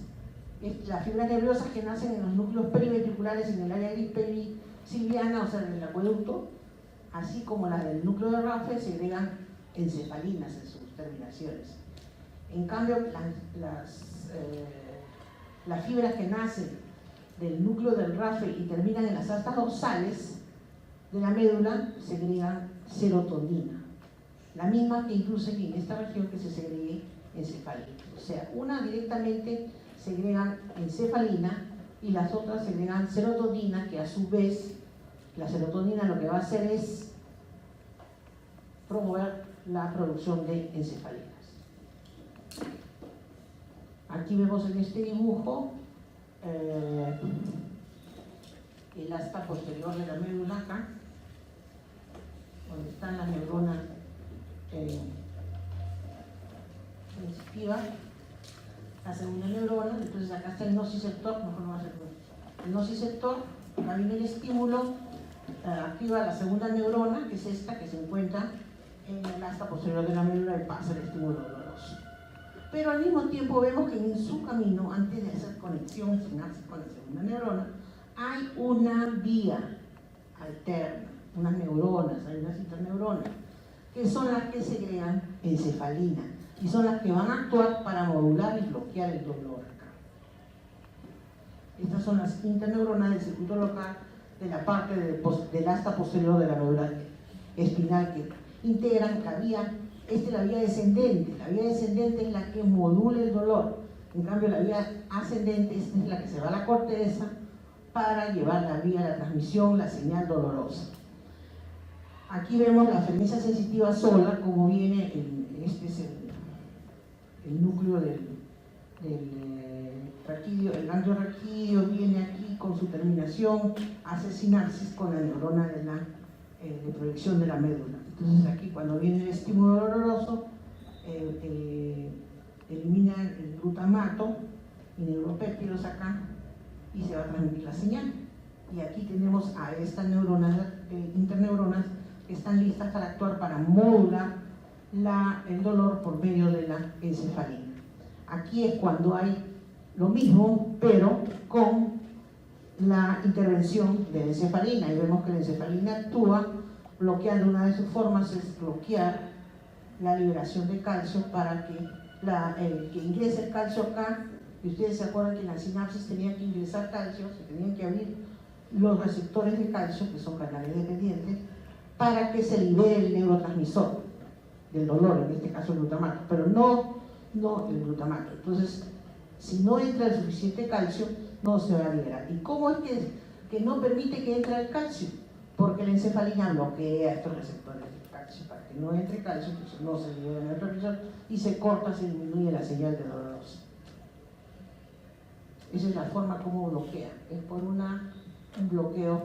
las fibras nerviosas que nacen en los núcleos periventriculares en el área gris perisilviana, o sea, en el acueducto, así como las del núcleo de Rasfer, segregan encefalinas en sus terminaciones. En cambio, las fibras que nacen del núcleo del Rasfer y terminan en las astas dorsales de la médula segregan serotonina, la misma que induce en esta región que se segregue encefalina. O sea, una directamente segregan encefalina y las otras segregan serotonina, que a su vez la serotonina lo que va a hacer es promover la producción de encefalinas. Aquí vemos en este dibujo el asta posterior de la médula acá, donde están las neuronas sensitivas, la segunda neurona. Entonces acá está el nociceptor, mejor no va a ser el nociceptor, acá viene el estímulo, activa la segunda neurona, que es esta que se encuentra en el asta posterior de la médula y pasa el estímulo doloroso. Pero al mismo tiempo vemos que en su camino, antes de hacer conexión sináptica con la segunda neurona, hay una vía alterna, unas neuronas, hay unas interneuronas, que son las que segregan encefalina y son las que van a actuar para modular y bloquear el dolor acá. Estas son las interneuronas del circuito local de la parte del asta posterior de la médula espinal, que integran la vía. Esta es la vía descendente. La vía descendente es la que modula el dolor. En cambio, la vía ascendente es la que se va a la corteza para llevar la vía de la transmisión, la señal dolorosa. Aquí vemos la frecuencia sensitiva sola, como viene, este es el núcleo del raquídeo, el ganglio raquídeo viene aquí con su terminación, hace sinapsis con la neurona de proyección de la médula. Entonces aquí cuando viene el estímulo doloroso, elimina el glutamato y neuropéptidos acá y se va a transmitir la señal. Y aquí tenemos a estas neuronas, interneuronas, que están listas para actuar para modular el dolor por medio de la encefalina. Aquí es cuando hay lo mismo, pero con la intervención de la encefalina, y vemos que la encefalina actúa bloqueando. Una de sus formas es bloquear la liberación de calcio para que ingrese el calcio acá. Y ustedes se acuerdan que en la sinapsis tenía que ingresar calcio, se tenían que abrir los receptores de calcio, que son canales dependientes, para que se libere el neurotransmisor del dolor, en este caso el glutamato, pero no el glutamato. Entonces, si no entra el suficiente calcio, no se va a liberar. ¿Y cómo es que no permite que entre el calcio? Porque la encefalina bloquea estos receptores de calcio para que no entre calcio, entonces no se libera el neurotransmisor y se corta, se disminuye la señal de dolorosa. Esa es la forma como bloquea, es por un bloqueo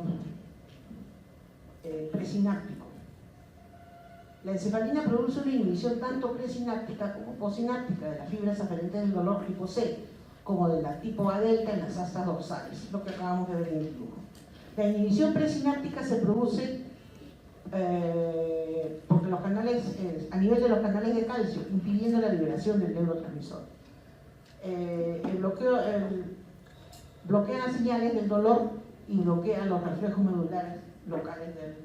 presináptico. La encefalina produce una inhibición tanto presináptica como posináptica de las fibras aferentes del dolor tipo C, como de la tipo A delta en las astas dorsales, lo que acabamos de ver en el dibujo. La inhibición presináptica se produce porque los canales, a nivel de los canales de calcio, impidiendo la liberación del neurotransmisor. Bloquea las señales del dolor y bloquea los reflejos medulares locales del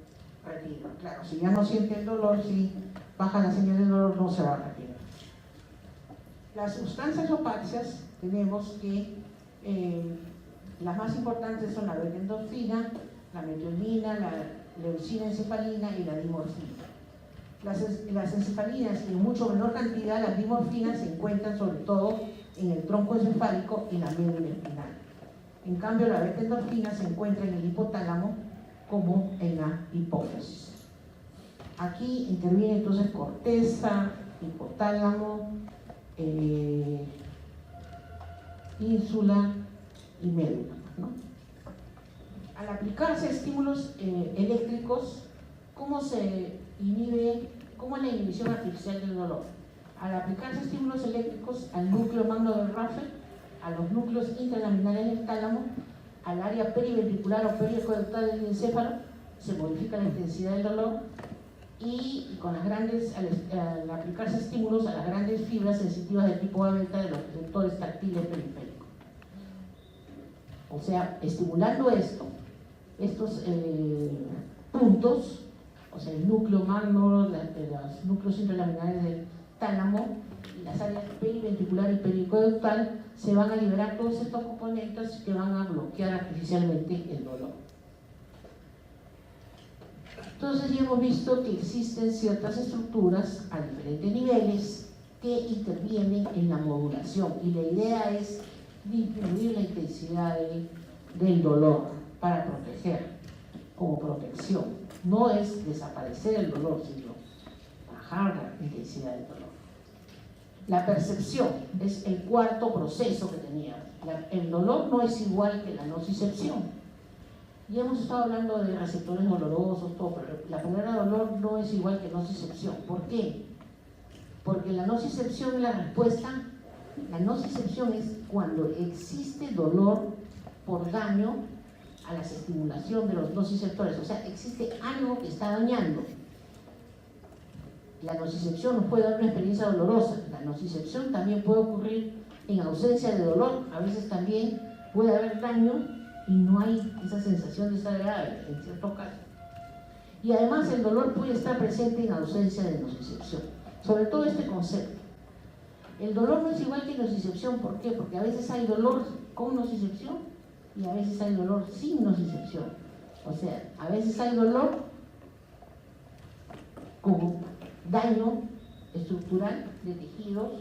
retino. Claro, si ya no siente el dolor, si baja la señal del dolor, no se va a retirar. Las sustancias opáceas tenemos que las más importantes son la beta-endorfina, la metionina, la leucina encefalina y la dimorfina. Las encefalinas y en mucho menor cantidad las dimorfinas se encuentran sobre todo en el tronco encefálico y la médula espinal. En cambio, la beta-endorfina se encuentra en el hipotálamo como en la hipófisis. Aquí interviene entonces corteza, hipotálamo, ínsula y médula, ¿no? Al aplicarse estímulos eléctricos, ¿cómo se inhibe, cómo es la inhibición artificial del dolor? Al aplicarse estímulos eléctricos al núcleo magno del Ruffert, a los núcleos intralaminares del tálamo, al área periventricular o pericolectal del encéfalo, se modifica la intensidad del dolor y con las grandes, al aplicarse estímulos a las grandes fibras sensitivas de tipo A beta de los receptores táctiles periféricos. O sea, estimulando estos puntos, o sea, el núcleo magno, los núcleos intralaminares del tálamo y las áreas periventricular y pericolectal, se van a liberar todos estos componentes que van a bloquear artificialmente el dolor. Entonces ya hemos visto que existen ciertas estructuras a diferentes niveles que intervienen en la modulación y la idea es disminuir la intensidad del dolor para proteger, como protección. No es desaparecer el dolor, sino bajar la intensidad del dolor. La percepción es el cuarto proceso que teníamos. El dolor no es igual que la nocicepción. Ya hemos estado hablando de receptores dolorosos, todo, pero la palabra dolor no es igual que nocicepción. ¿Por qué? Porque la nocicepción es la respuesta. La nocicepción es cuando existe dolor por daño a la estimulación de los nociceptores. O sea, existe algo que está dañando. La nocicepción nos puede dar una experiencia dolorosa. La nocicepción también puede ocurrir en ausencia de dolor. A veces también puede haber daño y no hay esa sensación desagradable en ciertos casos. Y además el dolor puede estar presente en ausencia de nocicepción. Sobre todo este concepto. El dolor no es igual que nocicepción. ¿Por qué? Porque a veces hay dolor con nocicepción y a veces hay dolor sin nocicepción. O sea, a veces hay dolor como daño estructural de tejidos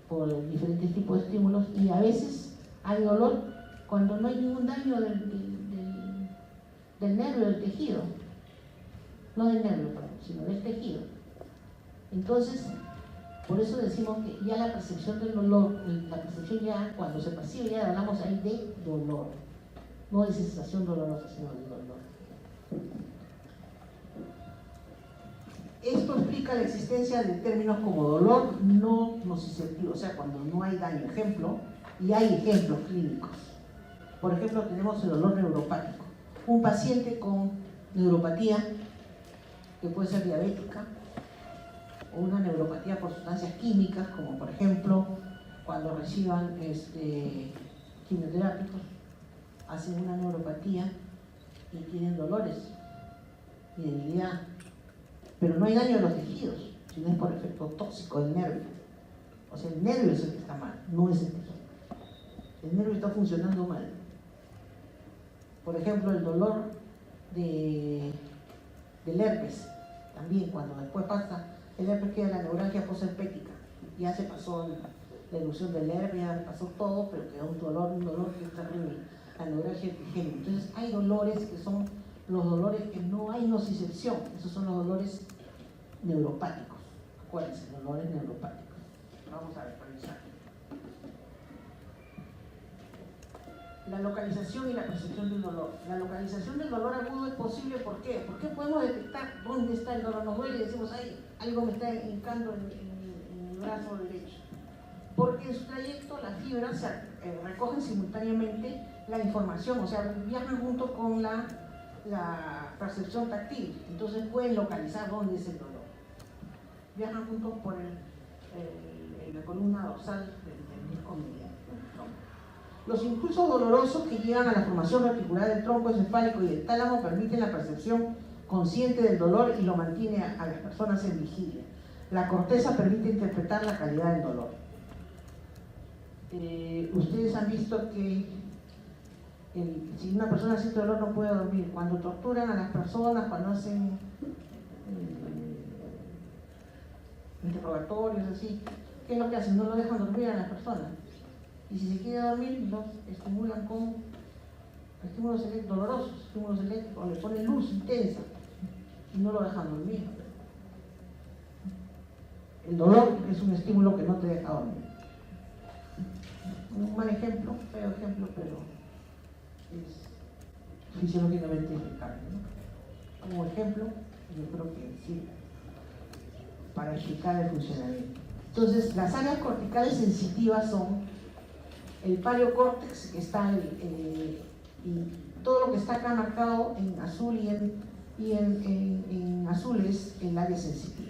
por diferentes tipos de estímulos y a veces hay dolor cuando no hay ningún daño del nervio, del tejido. No del nervio, perdón, sino del tejido. Entonces, por eso decimos que ya la percepción del dolor, la percepción ya, cuando se percibe, ya hablamos ahí de dolor. No de sensación dolorosa, sino de dolor. Esto explica la existencia de términos como dolor no nociceptivo, o sea, cuando no hay daño. Ejemplo, y hay ejemplos clínicos. Por ejemplo, tenemos el dolor neuropático. Un paciente con neuropatía, que puede ser diabética, o una neuropatía por sustancias químicas, como por ejemplo, cuando reciban quimioterápicos, hacen una neuropatía y tienen dolores y debilidad. Pero no hay daño a los tejidos, sino es por efecto tóxico del nervio. O sea, el nervio es el que está mal, no es el tejido. El nervio está funcionando mal. Por ejemplo, el dolor del herpes, también cuando después pasa, el herpes queda la neuralgia posherpética. Ya se pasó la erupción del herpes, ya pasó todo, pero queda un dolor que es terrible, la neuralgia epigénica. Entonces hay dolores que son los dolores que no hay nocicepción, esos son los dolores neuropáticos. Acuérdense, dolores neuropáticos. Vamos a revisar. La localización y la percepción del dolor. La localización del dolor agudo es posible, ¿por qué? Porque podemos detectar dónde está el dolor. Nos duele y decimos, ay, algo me está hincando en el brazo derecho. Porque en su trayecto las fibras recogen simultáneamente la información, o sea, viajan junto con la percepción táctil, entonces pueden localizar dónde es el dolor. Viajan juntos por la columna dorsal del disco medial. Los impulsos dolorosos que llegan a la formación reticular del tronco encefálico y del tálamo permiten la percepción consciente del dolor y lo mantiene a las personas en vigilia. La corteza permite interpretar la calidad del dolor. Ustedes han visto que si una persona siente dolor no puede dormir. Cuando torturan a las personas, cuando hacen interrogatorios, así. ¿Qué es lo que hacen? No lo dejan dormir a las personas. Y si se quiere dormir, los estimulan con estímulos dolorosos, estímulos eléctricos, o le ponen luz intensa y no lo dejan dormir. El dolor es un estímulo que no te deja dormir. Un mal ejemplo, feo ejemplo, pero es fisiológicamente explicable, ¿no? Como ejemplo, yo creo que sí, para explicar el funcionamiento. Entonces, las áreas corticales sensitivas son el paleocórtex, que está y todo lo que está acá marcado en azul y en azul es el área sensitiva.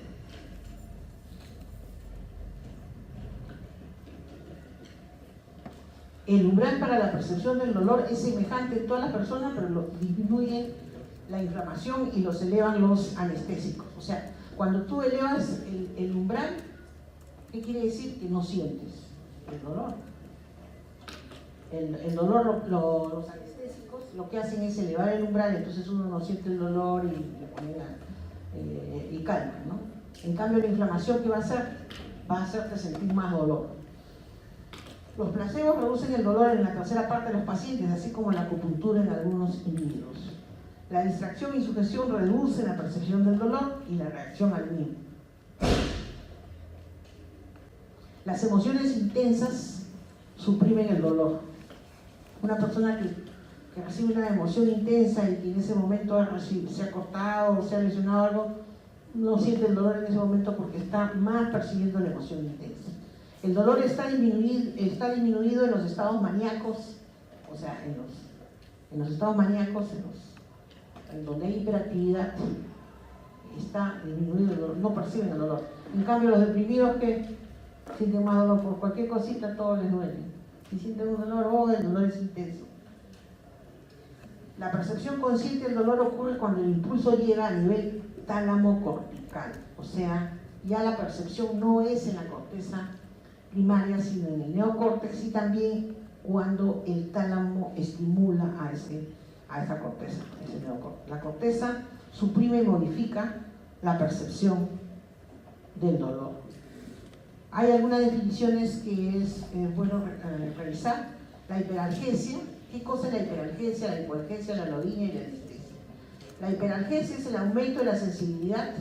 El umbral para la percepción del dolor es semejante en todas las personas, pero disminuye la inflamación y los elevan los anestésicos. O sea, cuando tú elevas el umbral, ¿qué quiere decir? Que no sientes el dolor. El dolor, los anestésicos lo que hacen es elevar el umbral, entonces uno no siente el dolor y calma, ¿no? En cambio, la inflamación, ¿qué va a hacer? Va a hacerte sentir más dolor. Los placebos reducen el dolor en la tercera parte de los pacientes, así como la acupuntura en algunos individuos. La distracción y sugestión reducen la percepción del dolor y la reacción al mismo. Las emociones intensas suprimen el dolor. Una persona que recibe una emoción intensa y que en ese momento se ha cortado o se ha lesionado algo, no siente el dolor en ese momento porque está más percibiendo la emoción intensa. El dolor está disminuido en los estados maníacos, o sea, en los estados maníacos, en donde hay hiperactividad, está disminuido el dolor, no perciben el dolor. En cambio, los deprimidos que sienten más dolor por cualquier cosita, todo les duele. Si sienten un dolor, el dolor es intenso. La percepción consciente del dolor ocurre cuando el impulso llega a nivel tálamo cortical, o sea, ya la percepción no es en la corteza primaria, sino en el neocórtex, y también cuando el tálamo estimula a esa corteza, ese neocórtex. La corteza suprime y modifica la percepción del dolor. Hay algunas definiciones que es bueno revisar. La hiperalgesia. ¿Qué cosa es la hiperalgesia, la hipoalgesia, la alodinia y la anestesia? La hiperalgesia es el aumento de la sensibilidad.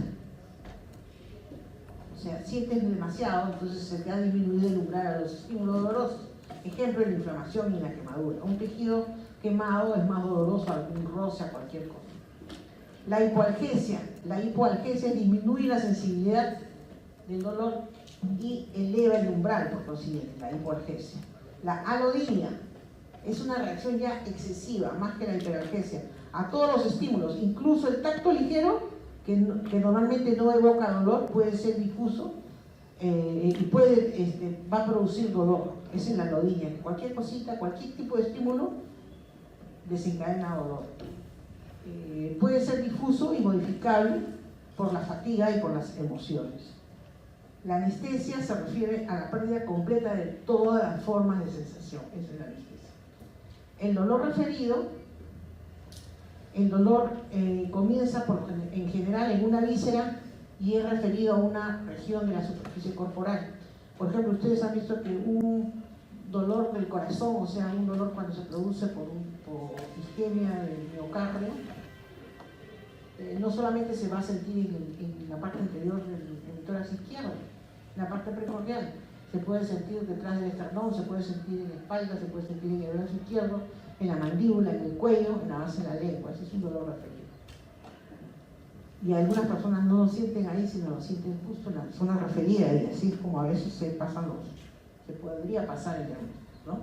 O sea, sientes demasiado, entonces se te ha disminuido el umbral a los estímulos dolorosos. Ejemplo, en la inflamación y la quemadura. Un tejido quemado es más doloroso, algún roce, a cualquier cosa. La hipoalgesia es disminuir la sensibilidad del dolor y eleva el umbral, por consiguiente, la hipoalgesia. La alodinia es una reacción ya excesiva, más que la hiperalgesia, a todos los estímulos, incluso el tacto ligero, que normalmente no evoca dolor, puede ser difuso y va a producir dolor. Esa es la alodinia, que cualquier cosita, cualquier tipo de estímulo desencadena dolor. Puede ser difuso y modificable por la fatiga y por las emociones. La anestesia se refiere a la pérdida completa de todas las formas de sensación. Esa es la anestesia. El dolor referido, comienza en general en una víscera y es referido a una región de la superficie corporal. Por ejemplo, ustedes han visto que un dolor del corazón, o sea, un dolor cuando se produce por isquemia del miocardio, no solamente se va a sentir en la parte anterior del tórax izquierdo, en la parte precordial, se puede sentir detrás del esternón, se puede sentir en la espalda, se puede sentir en el brazo izquierdo, en la mandíbula, en el cuello, en la base de la lengua. Ese es un dolor referido. Y algunas personas no lo sienten ahí, sino lo sienten justo en la zona referida, y así es como a veces se podría pasar el diagnóstico, ¿no?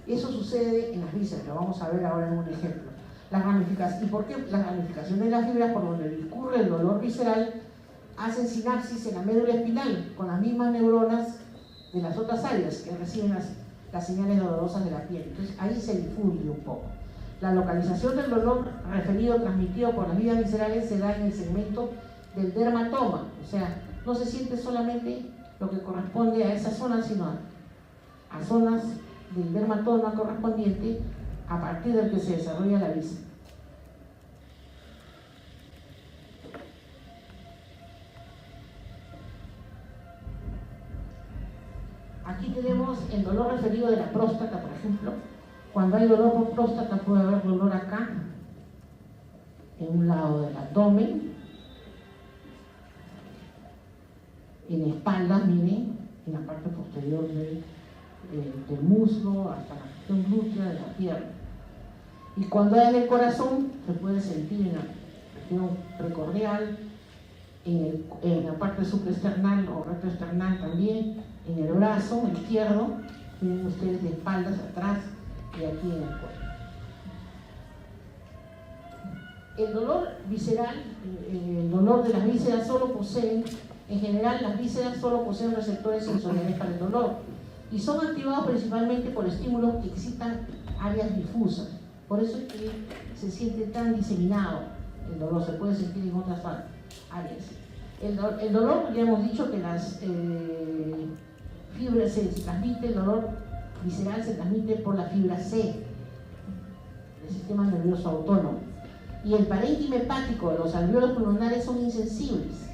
Eso sucede en las vísceras, lo vamos a ver ahora en un ejemplo. ¿Y por qué? Las ramificaciones de las fibras por donde discurre el dolor visceral hacen sinapsis en la médula espinal con las mismas neuronas de las otras áreas que reciben las señales dolorosas de la piel. Entonces ahí se difunde un poco. La localización del dolor referido transmitido por las vías viscerales se da en el segmento del dermatoma, o sea, no se siente solamente lo que corresponde a esa zona, sino a zonas del dermatoma correspondiente a partir del que se desarrolla la víscera. el dolor referido de la próstata, por ejemplo. Cuando hay dolor por próstata puede haber dolor acá, en un lado del abdomen, en la espalda, miren, en la parte posterior del muslo, hasta la región glútea de la pierna. Y cuando hay en el corazón, se puede sentir en la región precordial, en la parte supraesternal o retroesternal también, en el brazo izquierdo, miren ustedes de espaldas atrás y aquí en el cuello. El dolor visceral, el dolor de las vísceras solo poseen, en general las vísceras solo poseen receptores sensoriales para el dolor y son activados principalmente por estímulos que excitan áreas difusas. Por eso es que se siente tan diseminado el dolor, se puede sentir en otras áreas. El dolor, ya hemos dicho que las fibras se transmite, el dolor visceral se transmite por la fibra C del sistema nervioso autónomo. Y el parénquima hepático de los alvéolos pulmonares son insensibles.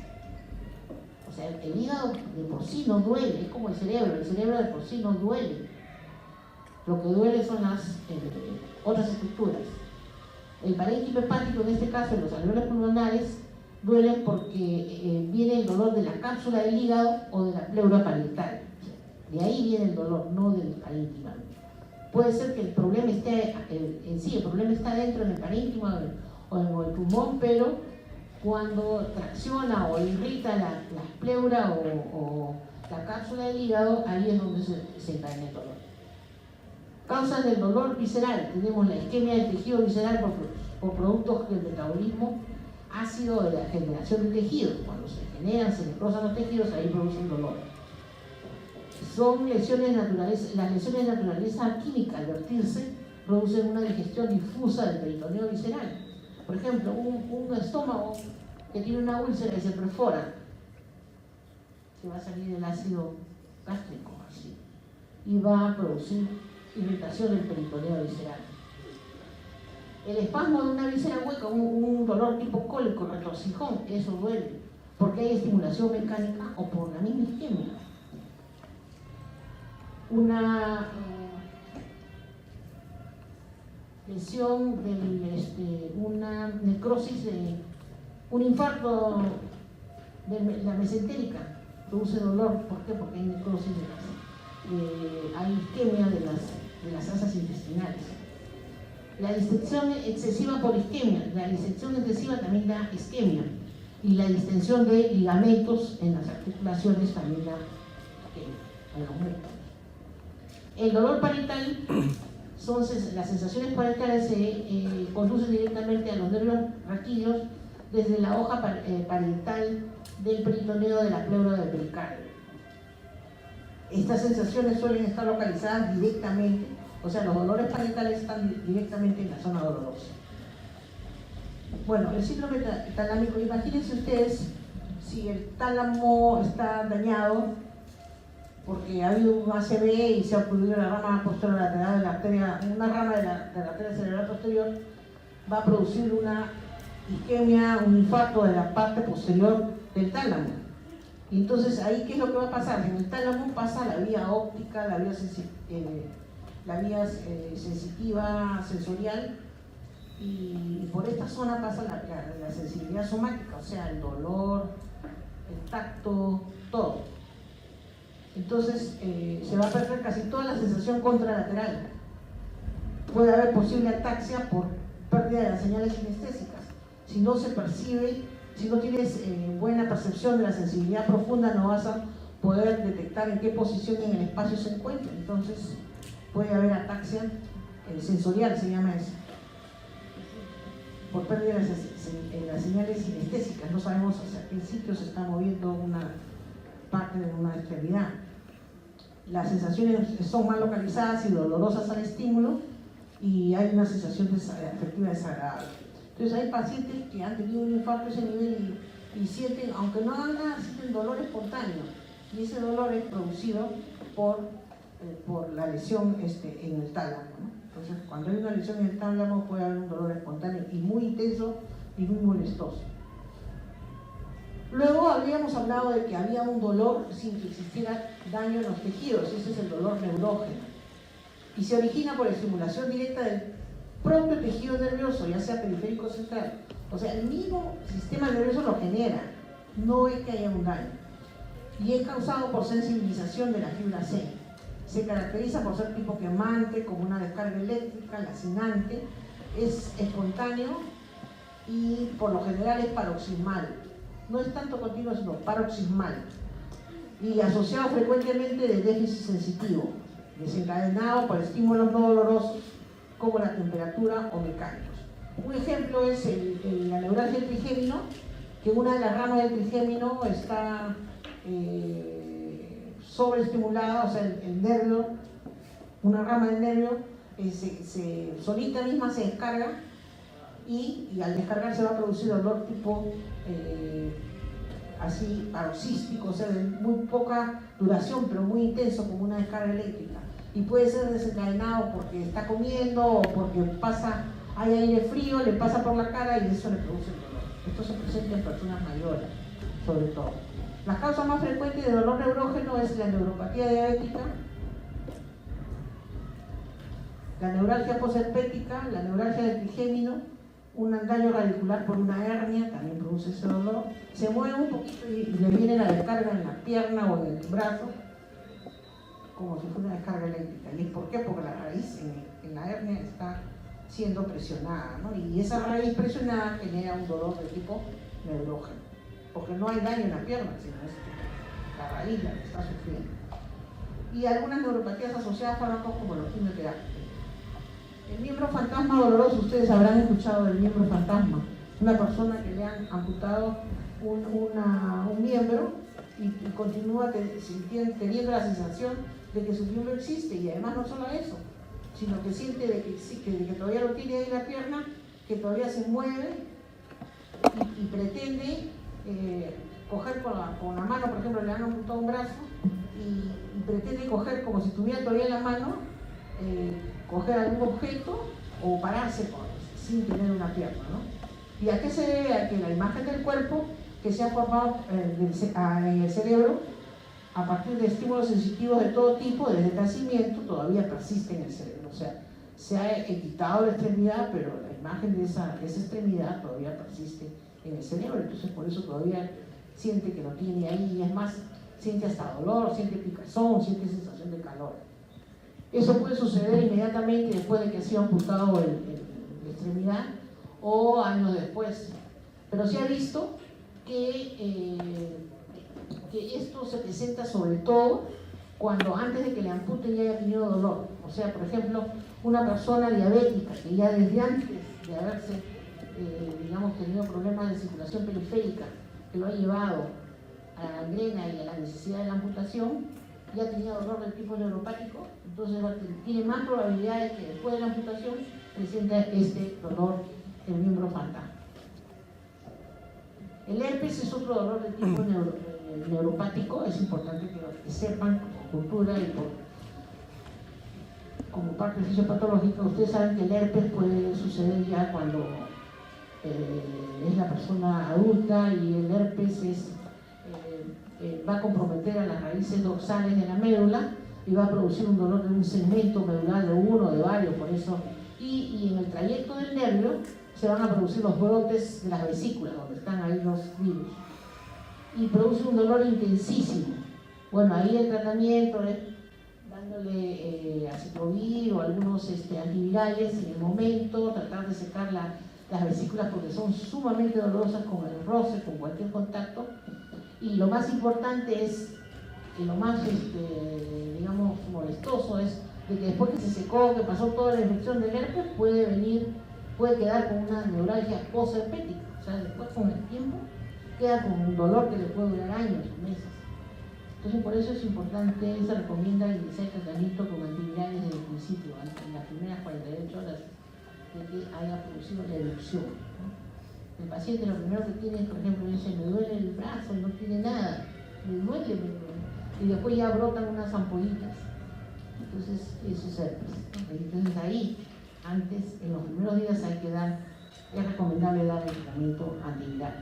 O sea, el hígado de por sí no duele, es como el cerebro de por sí no duele. Lo que duele son las otras estructuras. El parénquima hepático, en este caso, de los alvéolos pulmonares, duelen porque viene el dolor de la cápsula del hígado o de la pleura parietal. De ahí viene el dolor, no del parénquima. Puede ser que el problema esté en sí, el problema está dentro del parénquima o en el pulmón, pero cuando tracciona o irrita la pleura o la cápsula del hígado, ahí es donde se encadena el dolor. Causas del dolor visceral: tenemos la isquemia del tejido visceral por productos del metabolismo ácido de la generación de tejidos. Cuando se generan, se necrosan los tejidos, ahí producen dolor. Son lesiones naturales, las lesiones de naturaleza química, al vertirse, producen una digestión difusa del peritoneo visceral. Por ejemplo, un estómago que tiene una úlcera y se perfora, se va a salir el ácido gástrico, así, y va a producir irritación del peritoneo visceral. El espasmo de una víscera hueca, un dolor tipo cólico, retorcijón, eso duele, porque hay estimulación mecánica o por la misma isquemia. Una lesión, una necrosis, un infarto de la mesentérica produce dolor. ¿Por qué? Porque hay necrosis hay isquemia de las asas intestinales. La distensión excesiva por isquemia, la distensión excesiva también da isquemia, y la distensión de ligamentos en las articulaciones también da isquemia. El dolor parietal, las sensaciones parietales se conducen directamente a los nervios raquídeos desde la hoja parietal del peritoneo de la pleura del pericardio. Estas sensaciones suelen estar localizadas directamente, o sea, los dolores parietales están directamente en la zona dolorosa. Bueno, el síndrome talámico, imagínense ustedes si el tálamo está dañado porque ha habido un ACV y se ha ocurrido la rama posterior lateral de la arteria, una rama de la arteria cerebral posterior, va a producir una isquemia, un infarto de la parte posterior del tálamo. Y entonces ahí, ¿qué es lo que va a pasar? En el tálamo pasa la vía óptica, la vía sensitiva, sensorial, y por esta zona pasa la sensibilidad somática, o sea, el dolor, el tacto, todo. Entonces se va a perder casi toda la sensación contralateral. Puede haber posible ataxia por pérdida de las señales kinestésicas. Si no se percibe, si no tienes buena percepción de la sensibilidad profunda, no vas a poder detectar en qué posición en el espacio se encuentra. Entonces puede haber ataxia sensorial, se llama eso, por pérdida de las señales kinestésicas. No sabemos hacia qué sitio se está moviendo una parte de una extremidad. Las sensaciones son mal localizadas y dolorosas al estímulo, y hay una sensación afectiva desagradable. Entonces hay pacientes que han tenido un infarto a ese nivel y sienten, aunque no hagan nada, sienten dolor espontáneo, y ese dolor es producido por la lesión en el tálamo, ¿no? Entonces, cuando hay una lesión en el tálamo puede haber un dolor espontáneo y muy intenso y muy molestoso. Luego habíamos hablado de que había un dolor sin que existiera daño en los tejidos, ese es el dolor neurógeno. Y se origina por estimulación directa del propio tejido nervioso, ya sea periférico o central. O sea, el mismo sistema nervioso lo genera, no es que haya un daño. Y es causado por sensibilización de la fibra C. Se caracteriza por ser tipo quemante, como una descarga eléctrica, lacinante, es espontáneo y por lo general es paroxismal. No es tanto continuo, sino paroxismal. Y asociado frecuentemente de déficit sensitivo, desencadenado por estímulos no dolorosos como la temperatura o mecánicos. Un ejemplo es la neuralgia del trigémino, que una de las ramas del trigémino está sobreestimulada, o sea, el nervio, una rama del nervio, solita misma se descarga y al descargar se va a producir dolor tipo así paroxístico, o sea, de muy poca duración, pero muy intenso, como una descarga eléctrica. Y puede ser desencadenado porque está comiendo o porque hay aire frío, le pasa por la cara y eso le produce el dolor. Esto se presenta en personas mayores, sobre todo. La causa más frecuente de dolor neurógeno es la neuropatía diabética, la neuralgia posherpética, la neuralgia del trigémino, un daño radicular por una hernia también produce ese dolor. Se mueve un poquito y le viene la descarga en la pierna o en el brazo, como si fuera una descarga eléctrica. ¿Y por qué? Porque la raíz en la hernia está siendo presionada, ¿no? Y esa raíz presionada genera un dolor de tipo neurógeno, porque no hay daño en la pierna, sino es la raíz la que está sufriendo. Y algunas neuropatías asociadas a fármacos como los quimioterapios. El miembro fantasma doloroso, ustedes habrán escuchado del miembro fantasma, una persona que le han amputado un miembro y continúa teniendo la sensación de que su miembro existe, y además no solo eso, sino que siente de que todavía lo tiene ahí la pierna, que todavía se mueve y pretende coger con la mano, por ejemplo, le han amputado un brazo y pretende coger como si tuviera todavía en la mano, coger algún objeto o pararse sin tener una pierna, ¿no? ¿Y a qué se debe? A que la imagen del cuerpo que se ha formado en el cerebro a partir de estímulos sensitivos de todo tipo desde el nacimiento todavía persiste en el cerebro. O sea, se ha quitado la extremidad, pero la imagen de esa extremidad todavía persiste en el cerebro. Entonces por eso todavía siente que lo tiene ahí, y es más, siente hasta dolor, siente picazón, siente sensación de calor. Eso puede suceder inmediatamente después de que se ha amputado la extremidad o años después. Pero se ha visto que esto se presenta sobre todo cuando antes de que le amputen ya haya tenido dolor. O sea, por ejemplo, una persona diabética que ya desde antes de haberse, tenido problemas de circulación periférica, que lo ha llevado a la gangrena y a la necesidad de la amputación, ya tenía dolor del tipo neuropático, entonces tiene más probabilidades que después de la amputación presenta este dolor del miembro fantasma. El herpes es otro dolor de tipo neuropático, es importante que sepan como cultura y como parte fisiopatológica. Ustedes saben que el herpes puede suceder ya cuando es la persona adulta, y el herpes va a comprometer a las raíces dorsales de la médula y va a producir un dolor de un segmento medular, de uno, de varios, por eso. Y en el trayecto del nervio se van a producir los brotes de las vesículas, donde están ahí los virus, y produce un dolor intensísimo. Bueno, ahí el tratamiento es dándole aciclovir o algunos antivirales en el momento, tratar de secar las vesículas, porque son sumamente dolorosas con el roce, con cualquier contacto. Y lo más importante es, y lo más molestoso es de que después que se secó, que pasó toda la infección del herpes, puede quedar con una neuralgia posherpética. O sea, después con el tiempo queda con un dolor que le puede durar años o meses. Entonces por eso es importante, se recomienda iniciar el tratamiento con antivirales desde el principio, en las primeras 48 horas de que haya producido la erupción, ¿no? El paciente lo primero que tiene es, por ejemplo, dice, me duele el brazo y no tiene nada, me duele, y después ya brotan unas ampollitas. Entonces eso es herpes, ¿no? Entonces ahí, antes, en los primeros días es recomendable dar el tratamiento antiviral.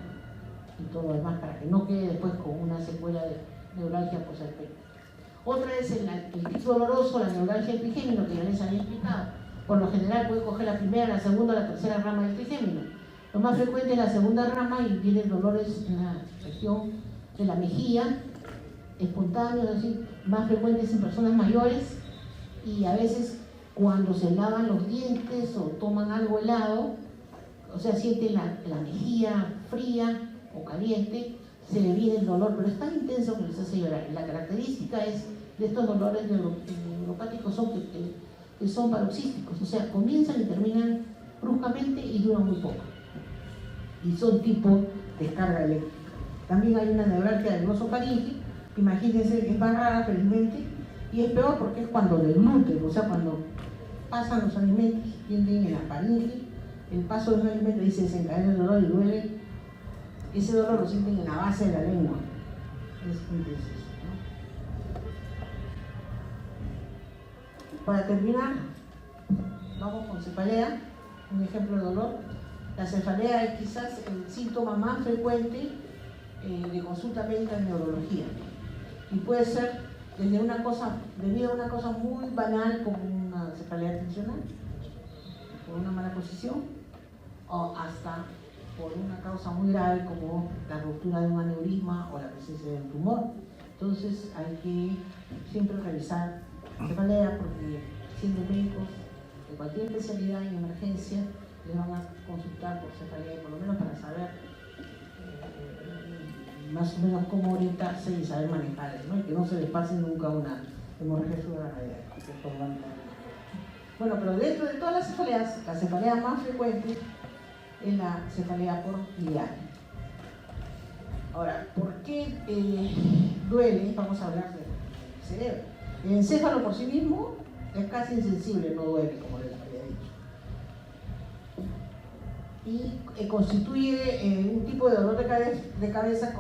y todo lo demás, para que no quede después con una secuela de neuralgia posherpética. Otra es el tic doloroso, la neuralgia del trigémino, que ya les había explicado. Por lo general puede coger la primera, la segunda o la tercera rama del trigémino. Lo más frecuente es la segunda rama y vienen dolores en la región de la mejilla, espontáneos, es decir, más frecuentes en personas mayores, y a veces cuando se lavan los dientes o toman algo helado, o sea, sienten la mejilla fría o caliente, se le viene el dolor, pero es tan intenso que les hace llorar. La característica de estos dolores neuropáticos son que son paroxísticos, o sea, comienzan y terminan bruscamente y duran muy poco. Y son tipo descarga eléctrica. También hay una neuralgia del glosofaringe, imagínense que es más rara felizmente, y es peor porque es cuando degluten, o sea, cuando pasan los alimentos, tienden en la faringe, el paso de un alimento y se desencadena el dolor y duele. Ese dolor lo sienten en la base de la lengua. Es intenso, ¿no? Para terminar, vamos con cefalea, un ejemplo de dolor. La cefalea es quizás el síntoma más frecuente de consulta médica en neurología. Y puede ser debido a una cosa muy banal como una cefalea tensional, por una mala posición, o hasta por una causa muy grave como la ruptura de un aneurisma o la presencia de un tumor. Entonces hay que siempre revisar cefalea, porque siendo médicos de cualquier especialidad en emergencia les van a consultar por cefalea, por lo menos para saber más o menos cómo orientarse y saber manejar eso, ¿no? Y que no se les pase nunca una hemorragia subarachnoidea. Bueno, pero dentro de todas las cefaleas, la cefalea más frecuente es la cefalea por migraña. Ahora, ¿por qué duele? Vamos a hablar del cerebro. El encéfalo por sí mismo es casi insensible, no duele, como les había dicho. Y constituye un tipo de dolor de cabeza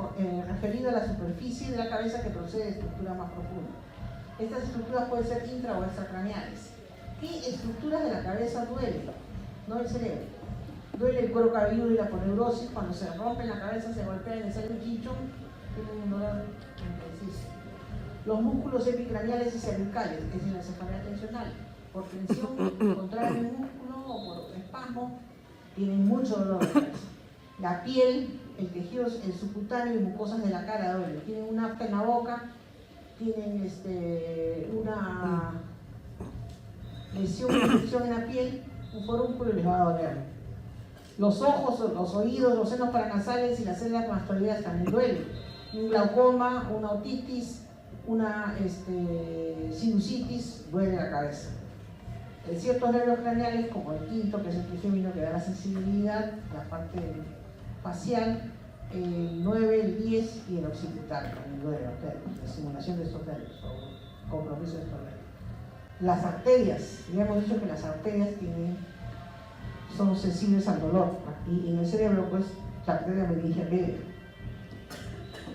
referido a la superficie de la cabeza que procede de estructuras más profundas. Estas estructuras pueden ser intra o extracraneales. ¿Qué estructuras de la cabeza duelen? No el cerebro. Duele el cuero cabelludo y la poneurosis. Cuando se rompe la cabeza, se golpea y le sale un chinchón, tienen un dolor intensísimo. Los músculos epicraneales y cervicales, que es la cefalea tensional, por tensión, contraer el músculo o por espasmo, tienen mucho dolor de cabeza. La piel, el tejido subcutáneo y mucosas de la cara duelen. Tienen una afta en la boca, tienen una lesión, una infección en la piel, un forúnculo y les va a doler. Los ojos, los oídos, los senos paranasales y las células mastoideas también duelen. Un glaucoma, una otitis, una sinusitis, duele la cabeza. Ciertos nervios craneales, como el quinto, que es el trigémino, que da la sensibilidad, la parte facial, el 9, el 10 y el occipital, también duele los nervios, la estimulación de estos nervios o compromiso de estos nervios. Las arterias, ya hemos dicho que las arterias son sensibles al dolor, y en el cerebro, pues, la arteria meningia leve.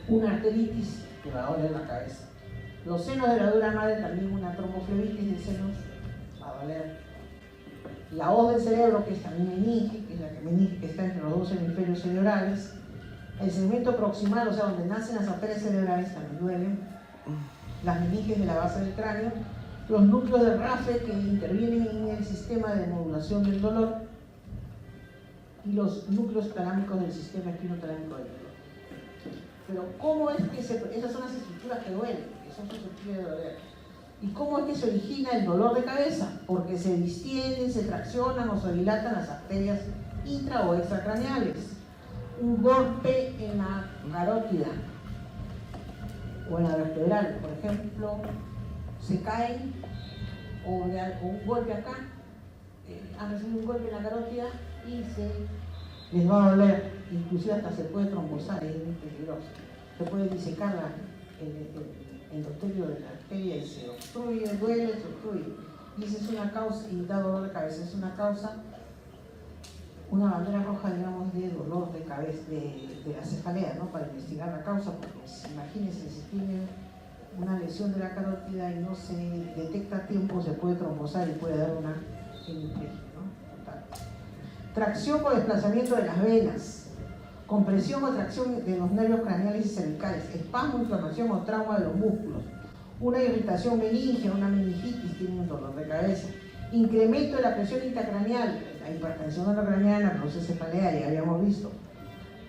Una arteritis que va a doler la cabeza. Los senos de la dura madre, también una tromboflebitis de senos, va a doler. La hoz del cerebro, que es también meninge, que es la meninge que está entre los dos hemisferios cerebrales. El segmento proximal, o sea, donde nacen las arterias cerebrales, también duelen. Las meninges de la base del cráneo. Los núcleos de RAFE, que intervienen en el sistema de modulación del dolor. Y los núcleos talámicos del sistema espinotalámico del dolor. Pero ¿cómo es que esas son las estructuras que duelen, que son susceptibles de doler? ¿Y cómo es que se origina el dolor de cabeza? Porque se distienden, se traccionan o se dilatan las arterias intra o extracraneales. Un golpe en la carótida o en la vertebral, por ejemplo, se caen o un golpe acá, han recibido un golpe en la carótida y les va a doler, inclusive hasta se puede trombosar, es muy peligroso. Se puede disecar el endotelio de la arteria y se obstruye, duele, se obstruye. Y esa es una causa, y da dolor de cabeza, es una causa, una bandera roja, digamos, de dolor de cabeza, de la cefalea, ¿no? Para investigar la causa, porque imagínense, si tiene una lesión de la carótida y no se detecta a tiempo, se puede trombosar y puede dar una hemiplegia, ¿no? Total. Tracción o desplazamiento de las venas. compresión o tracción de los nervios craneales y cervicales, espasmo, inflamación o trauma de los músculos, una irritación meningea, una meningitis, tiene un dolor de cabeza, incremento de la presión intracraneal, la hipertensión intracraneal produce cefalea, ya habíamos visto,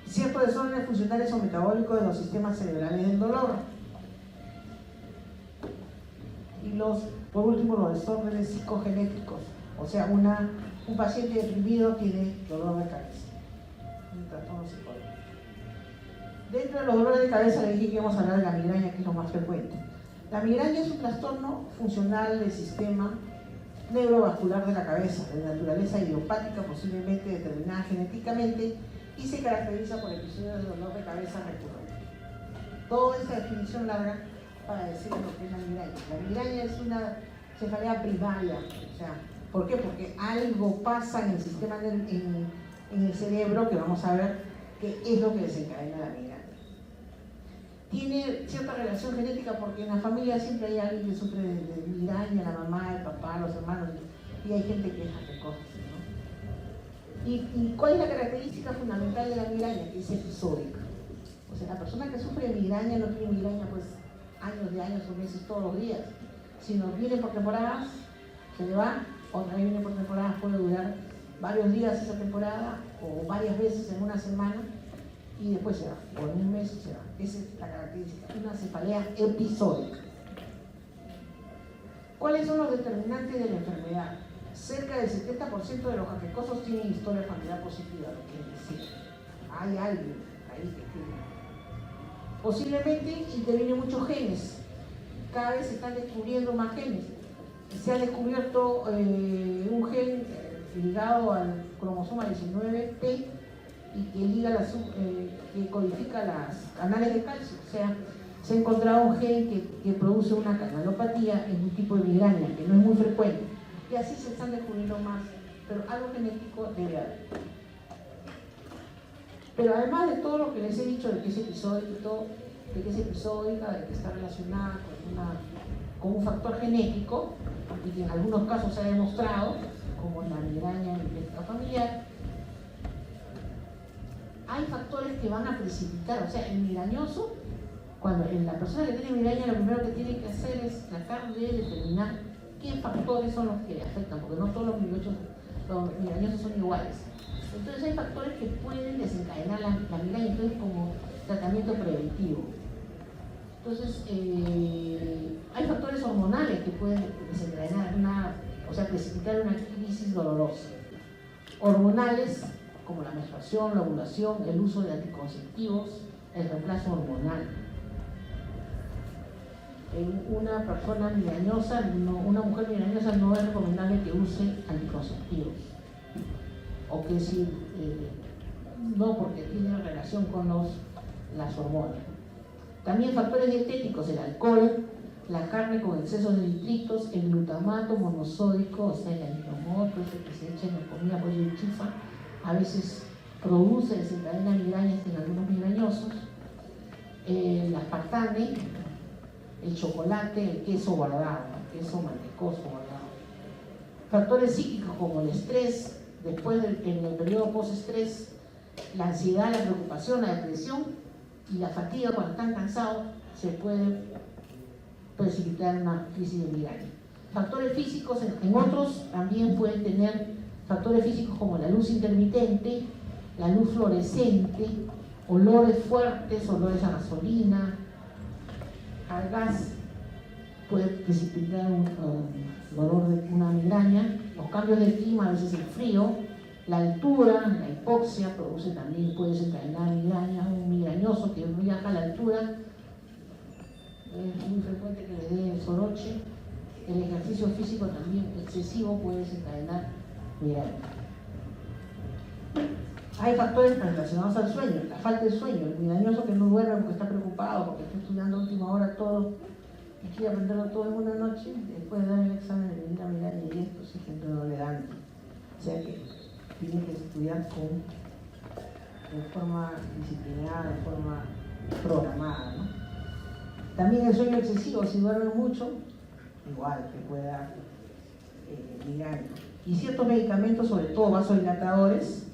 ciertos desórdenes funcionales o metabólicos de los sistemas cerebrales del dolor, y por último los desórdenes psicogenéticos, o sea, un paciente deprimido tiene dolor de cabeza, un trastorno psicológico. Dentro de los dolores de cabeza le dije que íbamos a hablar de la migraña, que es lo más frecuente. La migraña es un trastorno funcional del sistema neurovascular de la cabeza, de naturaleza idiopática, posiblemente determinada genéticamente, y se caracteriza por episodios de dolor de cabeza recurrente. Toda esta definición larga para decir lo que es la migraña. La migraña es una cefalea primaria, o sea, ¿por qué? Porque algo pasa en el sistema, en el cerebro, que vamos a ver qué es lo que desencadena la migraña. Tiene cierta relación genética porque en la familia siempre hay alguien que sufre de migraña, la mamá, el papá, los hermanos, y hay gente que es jaquecosa, ¿no? ¿Y cuál es la característica fundamental de la migraña? Que es episódica. O sea, la persona que sufre de migraña no tiene migraña pues años de años o meses todos los días, sino viene por temporadas, se le va, otra vez viene por temporadas, puede durar varios días esa temporada o varias veces en una semana y después se va, o en un mes se va. Esa es la característica, una cefalea episódica. ¿Cuáles son los determinantes de la enfermedad? Cerca del 70% de los jaquecosos tienen historia familiar positiva, lo que decir, hay alguien ahí que tiene. Posiblemente intervienen muchos genes, cada vez se están descubriendo más genes. Se ha descubierto un gen ligado al cromosoma 19P y que liga que codifica las canales de calcio, o sea, se ha encontrado un gen que produce una canalopatía en un tipo de migraña que no es muy frecuente, y así se están descubriendo más, pero algo genético debe haber. Pero además de todo lo que les he dicho de que es episódica, de que está relacionada con un factor genético, y que en algunos casos se ha demostrado, como la migraña epiléptica familiar, hay factores que van a precipitar, o sea, el migrañoso, cuando la persona que tiene migraña lo primero que tiene que hacer es tratar de determinar qué factores son los que le afectan, porque no todos los migrañosos son iguales. Entonces hay factores que pueden desencadenar la migraña, entonces como tratamiento preventivo. Entonces hay factores hormonales que pueden desencadenar precipitar una crisis dolorosa. Hormonales como la menstruación, la ovulación, el uso de anticonceptivos, el reemplazo hormonal. En una persona migrañosa, una mujer migrañosa no es recomendable que use anticonceptivos. O que si no, porque tiene relación con las hormonas. También factores dietéticos, el alcohol, la carne con exceso de nitritos, el glutamato monosódico, o sea, el ajinomoto, ese que se echa en la comida, pollo y chifa, a veces desencadena migrañas en algunos migrañosos, el aspartame, el chocolate, el queso guardado, el queso mantecoso guardado. Factores psíquicos como el estrés, en el periodo post-estrés, la ansiedad, la preocupación, la depresión y la fatiga cuando están cansados, se puede precipitar una crisis de migraña. Factores físicos, en otros también pueden tener factores físicos como la luz intermitente, la luz fluorescente, olores fuertes, olores a gasolina, al gas, puede precipitar un dolor de una migraña. Los cambios de clima, a veces el frío, la altura, la hipoxia puede desencadenar migraña. Un migrañoso que viaja a la altura, es muy frecuente que le dé soroche. El ejercicio físico también excesivo puede desencadenar migraña. Hay factores relacionados al sueño, la falta de sueño, el migrañoso que no duerme porque está preocupado, porque está estudiando a última hora todo y quiere aprenderlo todo en una noche, después de dar el examen de venir a mirar y esto, si gente no le dan. O sea que tiene que estudiar de forma disciplinada, de forma programada, ¿no? También el sueño excesivo, si duerme mucho, igual que puede dar migraña. Y ciertos medicamentos, sobre todo vasodilatadores,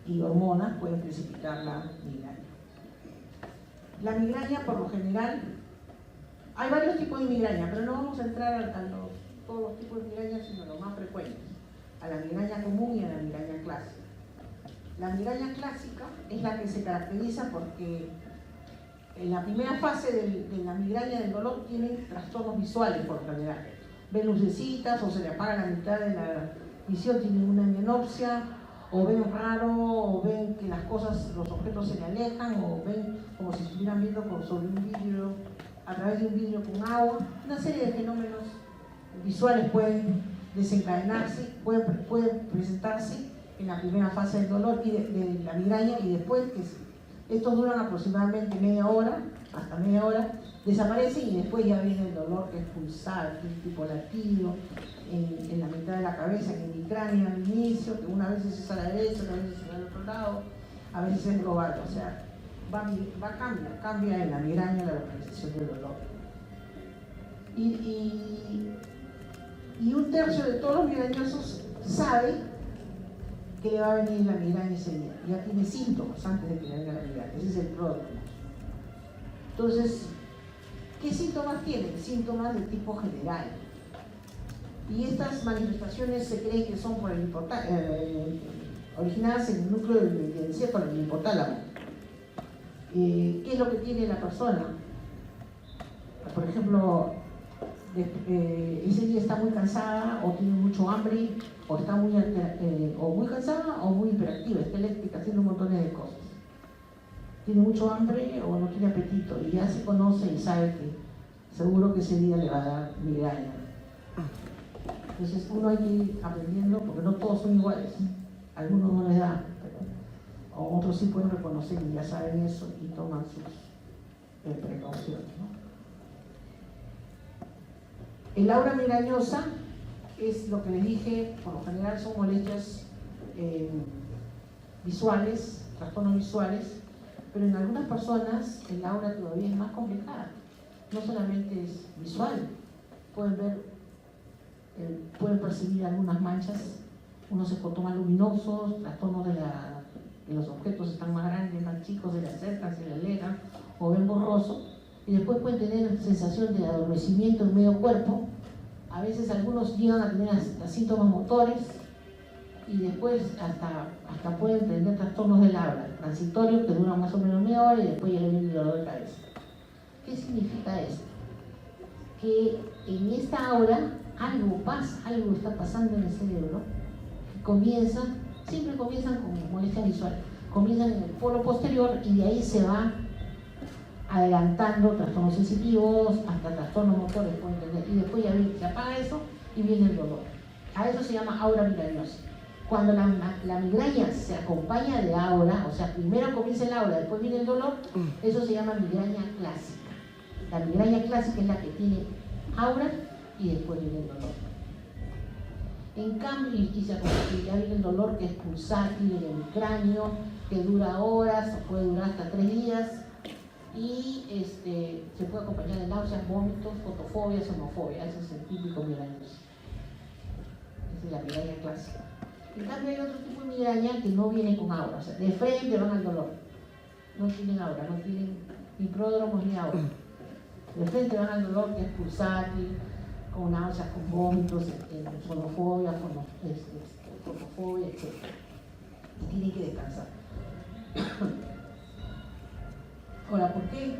y hormonas pueden precipitar la migraña. La migraña, por lo general, hay varios tipos de migraña, pero no vamos a entrar a todos los tipos de migraña, sino los más frecuentes, a la migraña común y a la migraña clásica. La migraña clásica es la que se caracteriza porque en la primera fase de la migraña del dolor tienen trastornos visuales por lo general. Ven lucecitas o se le apaga la mitad de la visión, tienen una mianopsia, o ven raro, o ven que las cosas, los objetos se le alejan, o ven como si estuvieran viendo sobre un vidrio, a través de un vidrio con agua. Una serie de fenómenos visuales pueden desencadenarse, pueden presentarse en la primera fase del dolor y de la migraña, y después que estos duran aproximadamente media hora, hasta media hora, desaparecen y después ya viene el dolor que es pulsar, tipo latido, en la mitad de la cabeza, en el cráneo al inicio, que una vez es a la derecha, otra vez es al otro lado, a veces es global, o sea, cambia en la migraña la localización del dolor. Y un tercio de todos los migrañosos sabe que le va a venir la migraña ese día, ya tiene síntomas antes de que le venga la migraña, ese es el pródromo. Entonces, ¿qué síntomas tienen? Síntomas de tipo general. Y estas manifestaciones se cree que son originadas en el núcleo del encéfalo, del hipotálamo. ¿Qué es lo que tiene la persona? Por ejemplo, ese día está muy cansada o tiene mucho hambre, o está muy cansada o muy hiperactiva, está eléctrica, haciendo un montón de cosas. Tiene mucho hambre o no tiene apetito y ya se conoce y sabe que seguro que ese día le va a dar migraña. Entonces uno hay que ir aprendiendo porque no todos son iguales, algunos no les da, pero otros sí pueden reconocer y ya saben eso y toman sus precauciones, ¿no? El aura migrañosa es lo que les dije, por lo general son molestias visuales, trastornos visuales, pero en algunas personas el aura todavía es más complicada. No solamente es visual, pueden percibir algunas manchas, unos escotomas luminosos, trastornos de los objetos están más grandes, más chicos, se le acercan, se le alejan, o ven borroso, y después pueden tener sensación de adormecimiento en medio cuerpo. A veces algunos llegan a tener hasta síntomas motores y después hasta pueden tener trastornos del habla transitorios que duran más o menos media hora y después ya le viene el dolor de cabeza. ¿Qué significa esto? Que en esta hora algo está pasando en el cerebro, que siempre comienzan con molestia visual, comienzan en el polo posterior y de ahí se va adelantando trastornos sensitivos hasta trastornos motores pueden tener, y después ya se apaga eso y viene el dolor. A eso se llama aura migrañosa. Cuando la migraña se acompaña de aura, o sea, primero comienza el aura, después viene el dolor, eso se llama migraña clásica. La migraña clásica es la que tiene aura y después viene el dolor. En cambio, y ya viene el dolor que es pulsátil en el cráneo, que dura horas o puede durar hasta 3 días, y se puede acompañar de náuseas, vómitos, fotofobia, somnofobia. Ese es el típico migrañoso. Esa es la migraña clásica. En cambio hay otro tipo de migraña que no viene con aura, o sea, de frente van al dolor. No tienen aura, no tienen ni pródromos ni aura. De frente van al dolor que es pulsátil, con náuseas, con vómitos, somnofobia, fotofobia, etc. Y tienen que descansar. Ahora, ¿por qué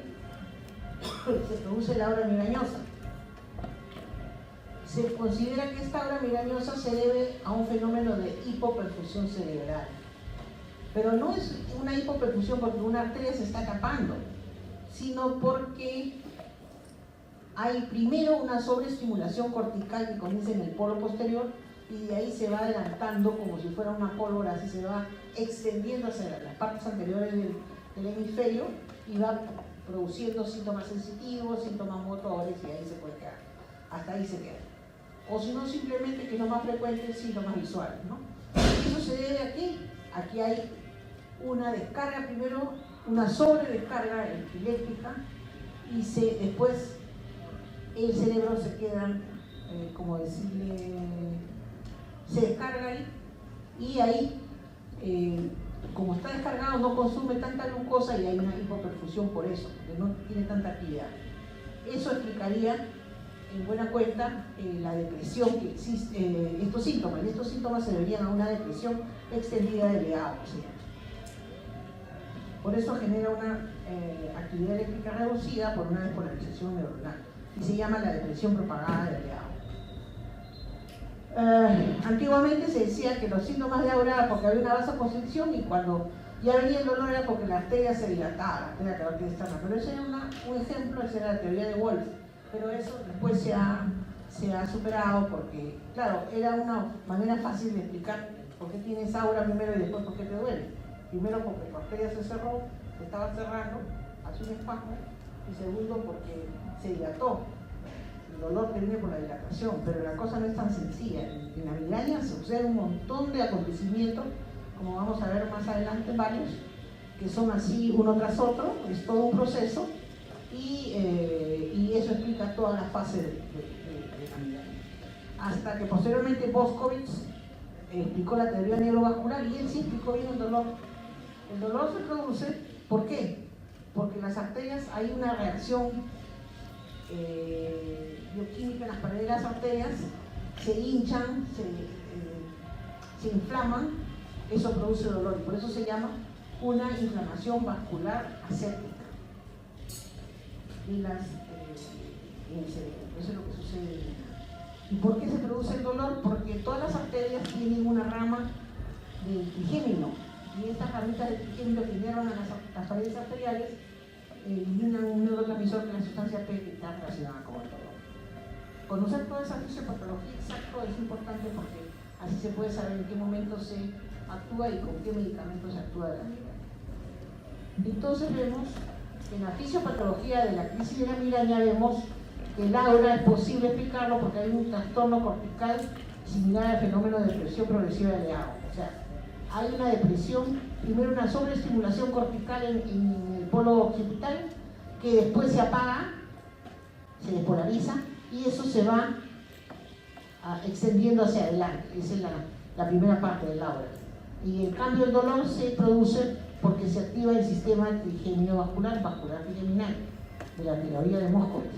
se produce la aura migrañosa? Se considera que esta aura migrañosa se debe a un fenómeno de hipoperfusión cerebral. Pero no es una hipoperfusión porque una arteria se está tapando, sino porque hay primero una sobreestimulación cortical que comienza en el polo posterior y de ahí se va adelantando como si fuera una pólvora, así se va extendiendo hacia las partes anteriores del hemisferio y va produciendo síntomas sensitivos, síntomas motores y ahí se puede quedar. Hasta ahí se queda. O si no, simplemente, que es lo más frecuente, síntomas visuales, ¿no? Eso se debe a que aquí hay una descarga, primero una sobredescarga eléctrica y después el cerebro se queda, como decirle, se descarga ahí y ahí como está descargado no consume tanta glucosa y hay una hipoperfusión por eso, que no tiene tanta actividad. Eso explicaría en buena cuenta la depresión que existe, estos síntomas se deberían a una depresión extendida del legado. ¿Sí? Por eso genera una actividad eléctrica reducida por una despolarización neuronal y se llama la depresión propagada del legado. Antiguamente se decía que los síntomas de Aura era porque había una vasoconstricción y cuando ya venía el dolor era porque la arteria se dilataba, la arteria carótida externa. Pero ese era un ejemplo, esa era la teoría de Wolff, pero eso después se ha superado porque, claro, era una manera fácil de explicar por qué tienes Aura primero y después por qué te duele. Primero porque tu arteria se cerró, se estaba cerrando, hace un espasmo, y segundo porque se dilató. El dolor que viene por la dilatación, pero la cosa no es tan sencilla. En la migraña sucede un montón de acontecimientos, como vamos a ver más adelante varios, que son así uno tras otro, es todo un proceso, y eso explica toda la fase de la migraña. Hasta que posteriormente Boscovich explicó la teoría neurovascular y él sí explicó bien el dolor. El dolor se produce, ¿por qué? Porque en las arterias hay una reacción bioquímica en las paredes de las arterias, se hinchan, se inflaman, eso produce dolor y por eso se llama una inflamación vascular aséptica en el cerebro. Eso es lo que sucede. ¿Y por qué se produce el dolor? Porque todas las arterias tienen una rama del trigémino y estas ramitas del trigémino que inervan a las paredes arteriales eliminan un neurotransmisor que es la sustancia P que está relacionada con el dolor. Conocer toda esa fisiopatología exacta es importante porque así se puede saber en qué momento se actúa y con qué medicamentos se actúa de la migraña. Entonces vemos que en la fisiopatología de la crisis de la migraña vemos que el Aura es posible explicarlo porque hay un trastorno cortical similar al fenómeno de depresión progresiva del legado. O sea, hay una depresión, primero una sobreestimulación cortical en el polo occipital, que después se apaga, se despolariza, y eso se va extendiendo hacia adelante. Esa es la primera parte del Aura. Y el cambio del dolor se produce porque se activa el sistema trigémino vascular trigeminal, de la teoría de Moscovitz.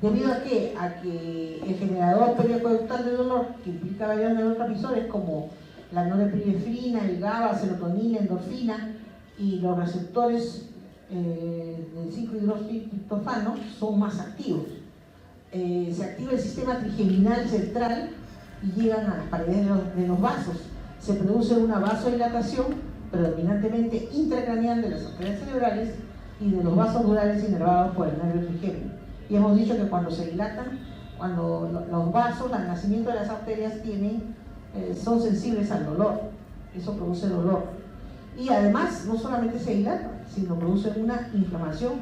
¿Debido a qué? A que el generador periacueductal de dolor, que implica varios neurotransmisores como la norepinefrina, el GABA, serotonina, endorfina y los receptores del 5-hidroxiptofano son más activos. Se activa el sistema trigeminal central y llegan a las paredes de los vasos. Se produce una vasodilatación predominantemente intracraneal de las arterias cerebrales y de los vasos durales inervados por el nervio trigémino. Y hemos dicho que cuando se dilatan, cuando los vasos, al nacimiento de las arterias son sensibles al dolor, eso produce dolor. Y además, no solamente se dilatan, sino produce una inflamación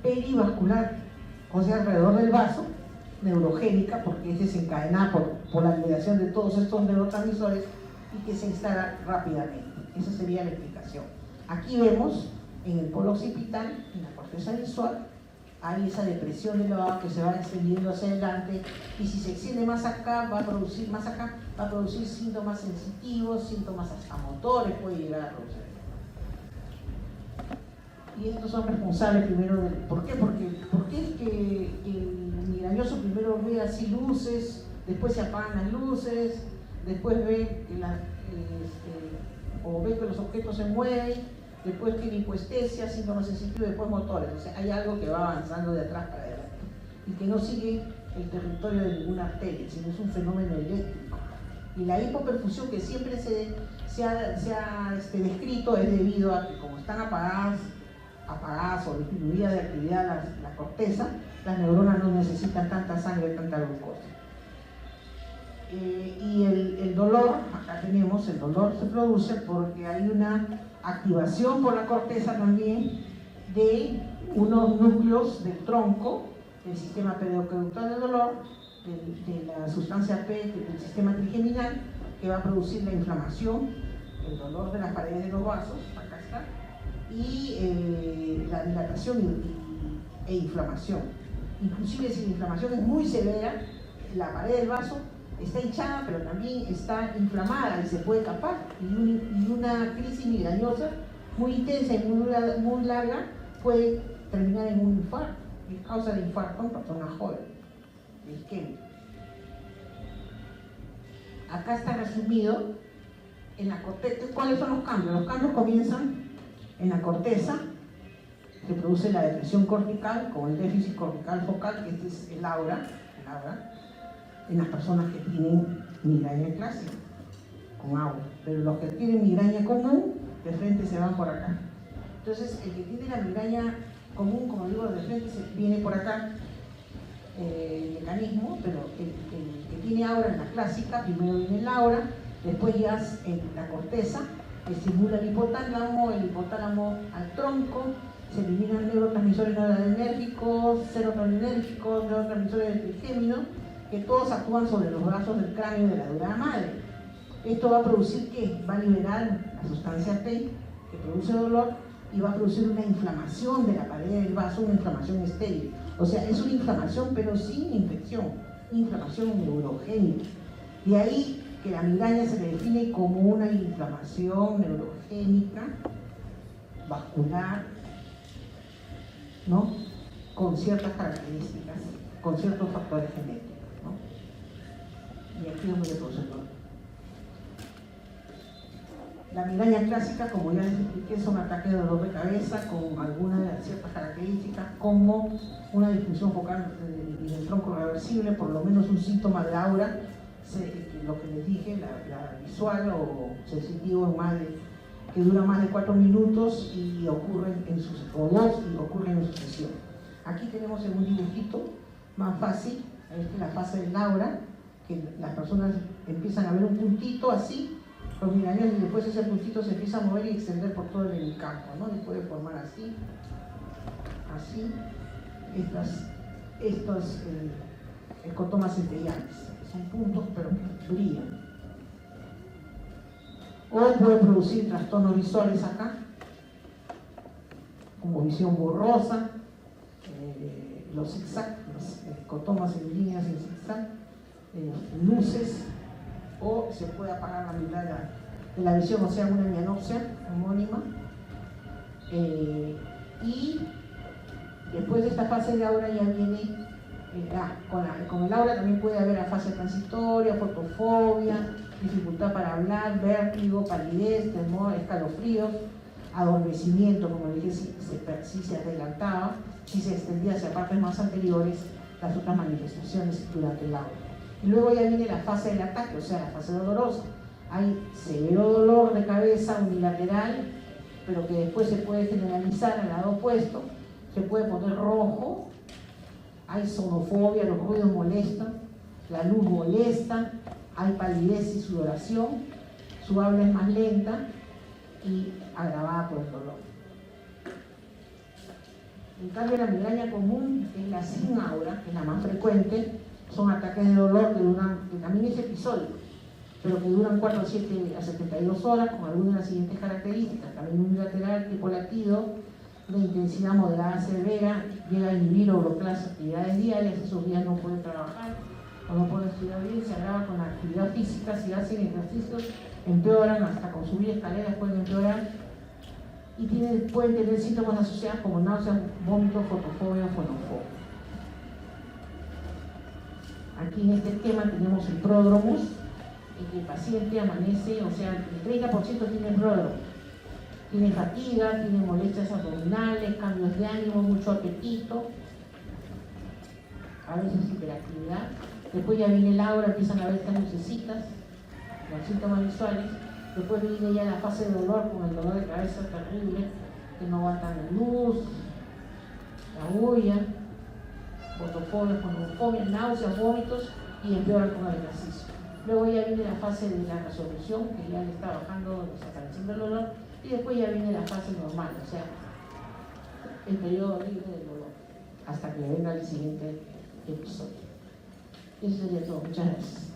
perivascular, o sea, alrededor del vaso, neurogénica, porque es desencadenada por la liberación de todos estos neurotransmisores y que se instala rápidamente. Esa sería la explicación. Aquí vemos, en el polo occipital, en la corteza visual, hay esa depresión del lavado que se va extendiendo hacia adelante, y si se extiende más acá, va a producir síntomas sensitivos, síntomas hasta motores, puede llegar a producir. Y estos son responsables primero del... ¿Por qué? ¿Por qué es que el migrañoso primero ve así luces, después se apagan las luces, después ve que los objetos se mueven, después tiene hipoestesia, síntomas sensitivos, después motores? O sea, hay algo que va avanzando de atrás para adelante y que no sigue el territorio de ninguna arteria, sino es un fenómeno eléctrico. Y la hipoperfusión que siempre se ha descrito es debido a que como están apagadas o disminuida de actividad la corteza, las neuronas no necesitan tanta sangre, tanta glucosa. Y el dolor, acá tenemos, el dolor se produce porque hay una activación por la corteza también de unos núcleos del tronco, del sistema periacueductal del dolor, de la sustancia P del sistema trigeminal, que va a producir la inflamación, el dolor de las paredes de los vasos, acá está, y la dilatación e inflamación. Inclusive si la inflamación es muy severa, la pared del vaso está hinchada, pero también está inflamada y se puede tapar. Y una crisis migrañosa muy intensa y muy larga puede terminar en un infarto. Es causa de infarto en personas jóvenes, de isquemia. Acá está resumido en la corteza. ¿Cuáles son los cambios? Los cambios comienzan en la corteza, se produce la depresión cortical con el déficit cortical focal, que este es el aura, en las personas que tienen migraña clásica, con aura. Pero los que tienen migraña común, de frente se van por acá. Entonces, el que tiene la migraña común, como digo, de frente se viene por acá, el mecanismo, pero el que tiene aura en la clásica, primero viene el aura, después ya en la corteza, estimula el hipotálamo al tronco, se eliminan neurotransmisores noradrenérgicos, serotoninérgicos, neurotransmisores del trigémino, que todos actúan sobre los brazos del cráneo de la dura madre. Esto va a producir ¿qué? Va a liberar la sustancia T, que produce dolor, y va a producir una inflamación de la pared del vaso, una inflamación estéril. O sea, es una inflamación pero sin infección, inflamación neurogénica. De ahí que la migraña se le define como una inflamación neurogénica, vascular, ¿no? Con ciertas características, con ciertos factores genéticos, ¿no? Y aquí es donde produce el dolor. La migraña clásica, como ya les expliqué, es un ataque de dolor de cabeza con algunas de ciertas características, como una disfunción focal y del tronco reversible, por lo menos un síntoma de aura, lo que les dije, la visual o sensitivo que dura más de 4 minutos y ocurre en sucesión. Aquí tenemos en un dibujito más fácil, la fase del aura, que las personas empiezan a ver un puntito así, los migrañosos, y después ese puntito se empieza a mover y extender por todo el hemicampo, ¿no? Y puede formar así, estos escotomas centellales. Son puntos pero que brillan. O puede producir trastornos visuales acá, como visión borrosa, los zigzag, los escotomas en líneas en zigzag, luces, o se puede apagar la mitad de la visión, o sea, una mianopsia homónima. Y después de esta fase de aura ya viene con el aura también puede haber fase transitoria, fotofobia, dificultad para hablar, vértigo, palidez, temor, escalofríos, adormecimiento, como dije, si se adelantaba, si se extendía hacia partes más anteriores, las otras manifestaciones durante el aura. Y luego ya viene la fase del ataque, o sea, la fase dolorosa. Hay severo dolor de cabeza unilateral, pero que después se puede generalizar al lado opuesto, se puede poner rojo. Hay sonofobia, los ruidos molestan, la luz molesta, hay palidez y sudoración, su habla es más lenta y agravada por el dolor. En cambio, la migraña común, que es la sin aura, que es la más frecuente, son ataques de dolor que también es episódico, pero que duran 4 a 72 horas, con algunas de las siguientes características: también unilateral, tipo latido, de intensidad moderada severa, llega a inhibir o bloquear las actividades diarias, esos días no puede trabajar o no puede estudiar bien, se agrava con la actividad física, si hacen ejercicios empeoran, hasta con subir escaleras pueden empeorar, y pueden tener síntomas asociados como náuseas, vómitos, fotofobia o fonofobia. Aquí en este esquema tenemos el pródromus, en que el paciente amanece, o sea, el 30% tiene pródromo. Tiene fatiga, tiene molestias abdominales, cambios de ánimo, mucho apetito, a veces hiperactividad. Después ya viene el aura, empiezan a ver estas lucecitas, los síntomas visuales. Después viene ya la fase de dolor, con el dolor de cabeza terrible, que no aguantan la luz, la bulla, fotofobia, fonofobia, náuseas, vómitos, y empeoran con el ejercicio. Luego ya viene la fase de la resolución, que ya le está bajando, desapareciendo el dolor, y después ya viene la fase normal, o sea, el periodo libre del dolor, hasta que venga el siguiente episodio. Eso sería todo. Muchas gracias.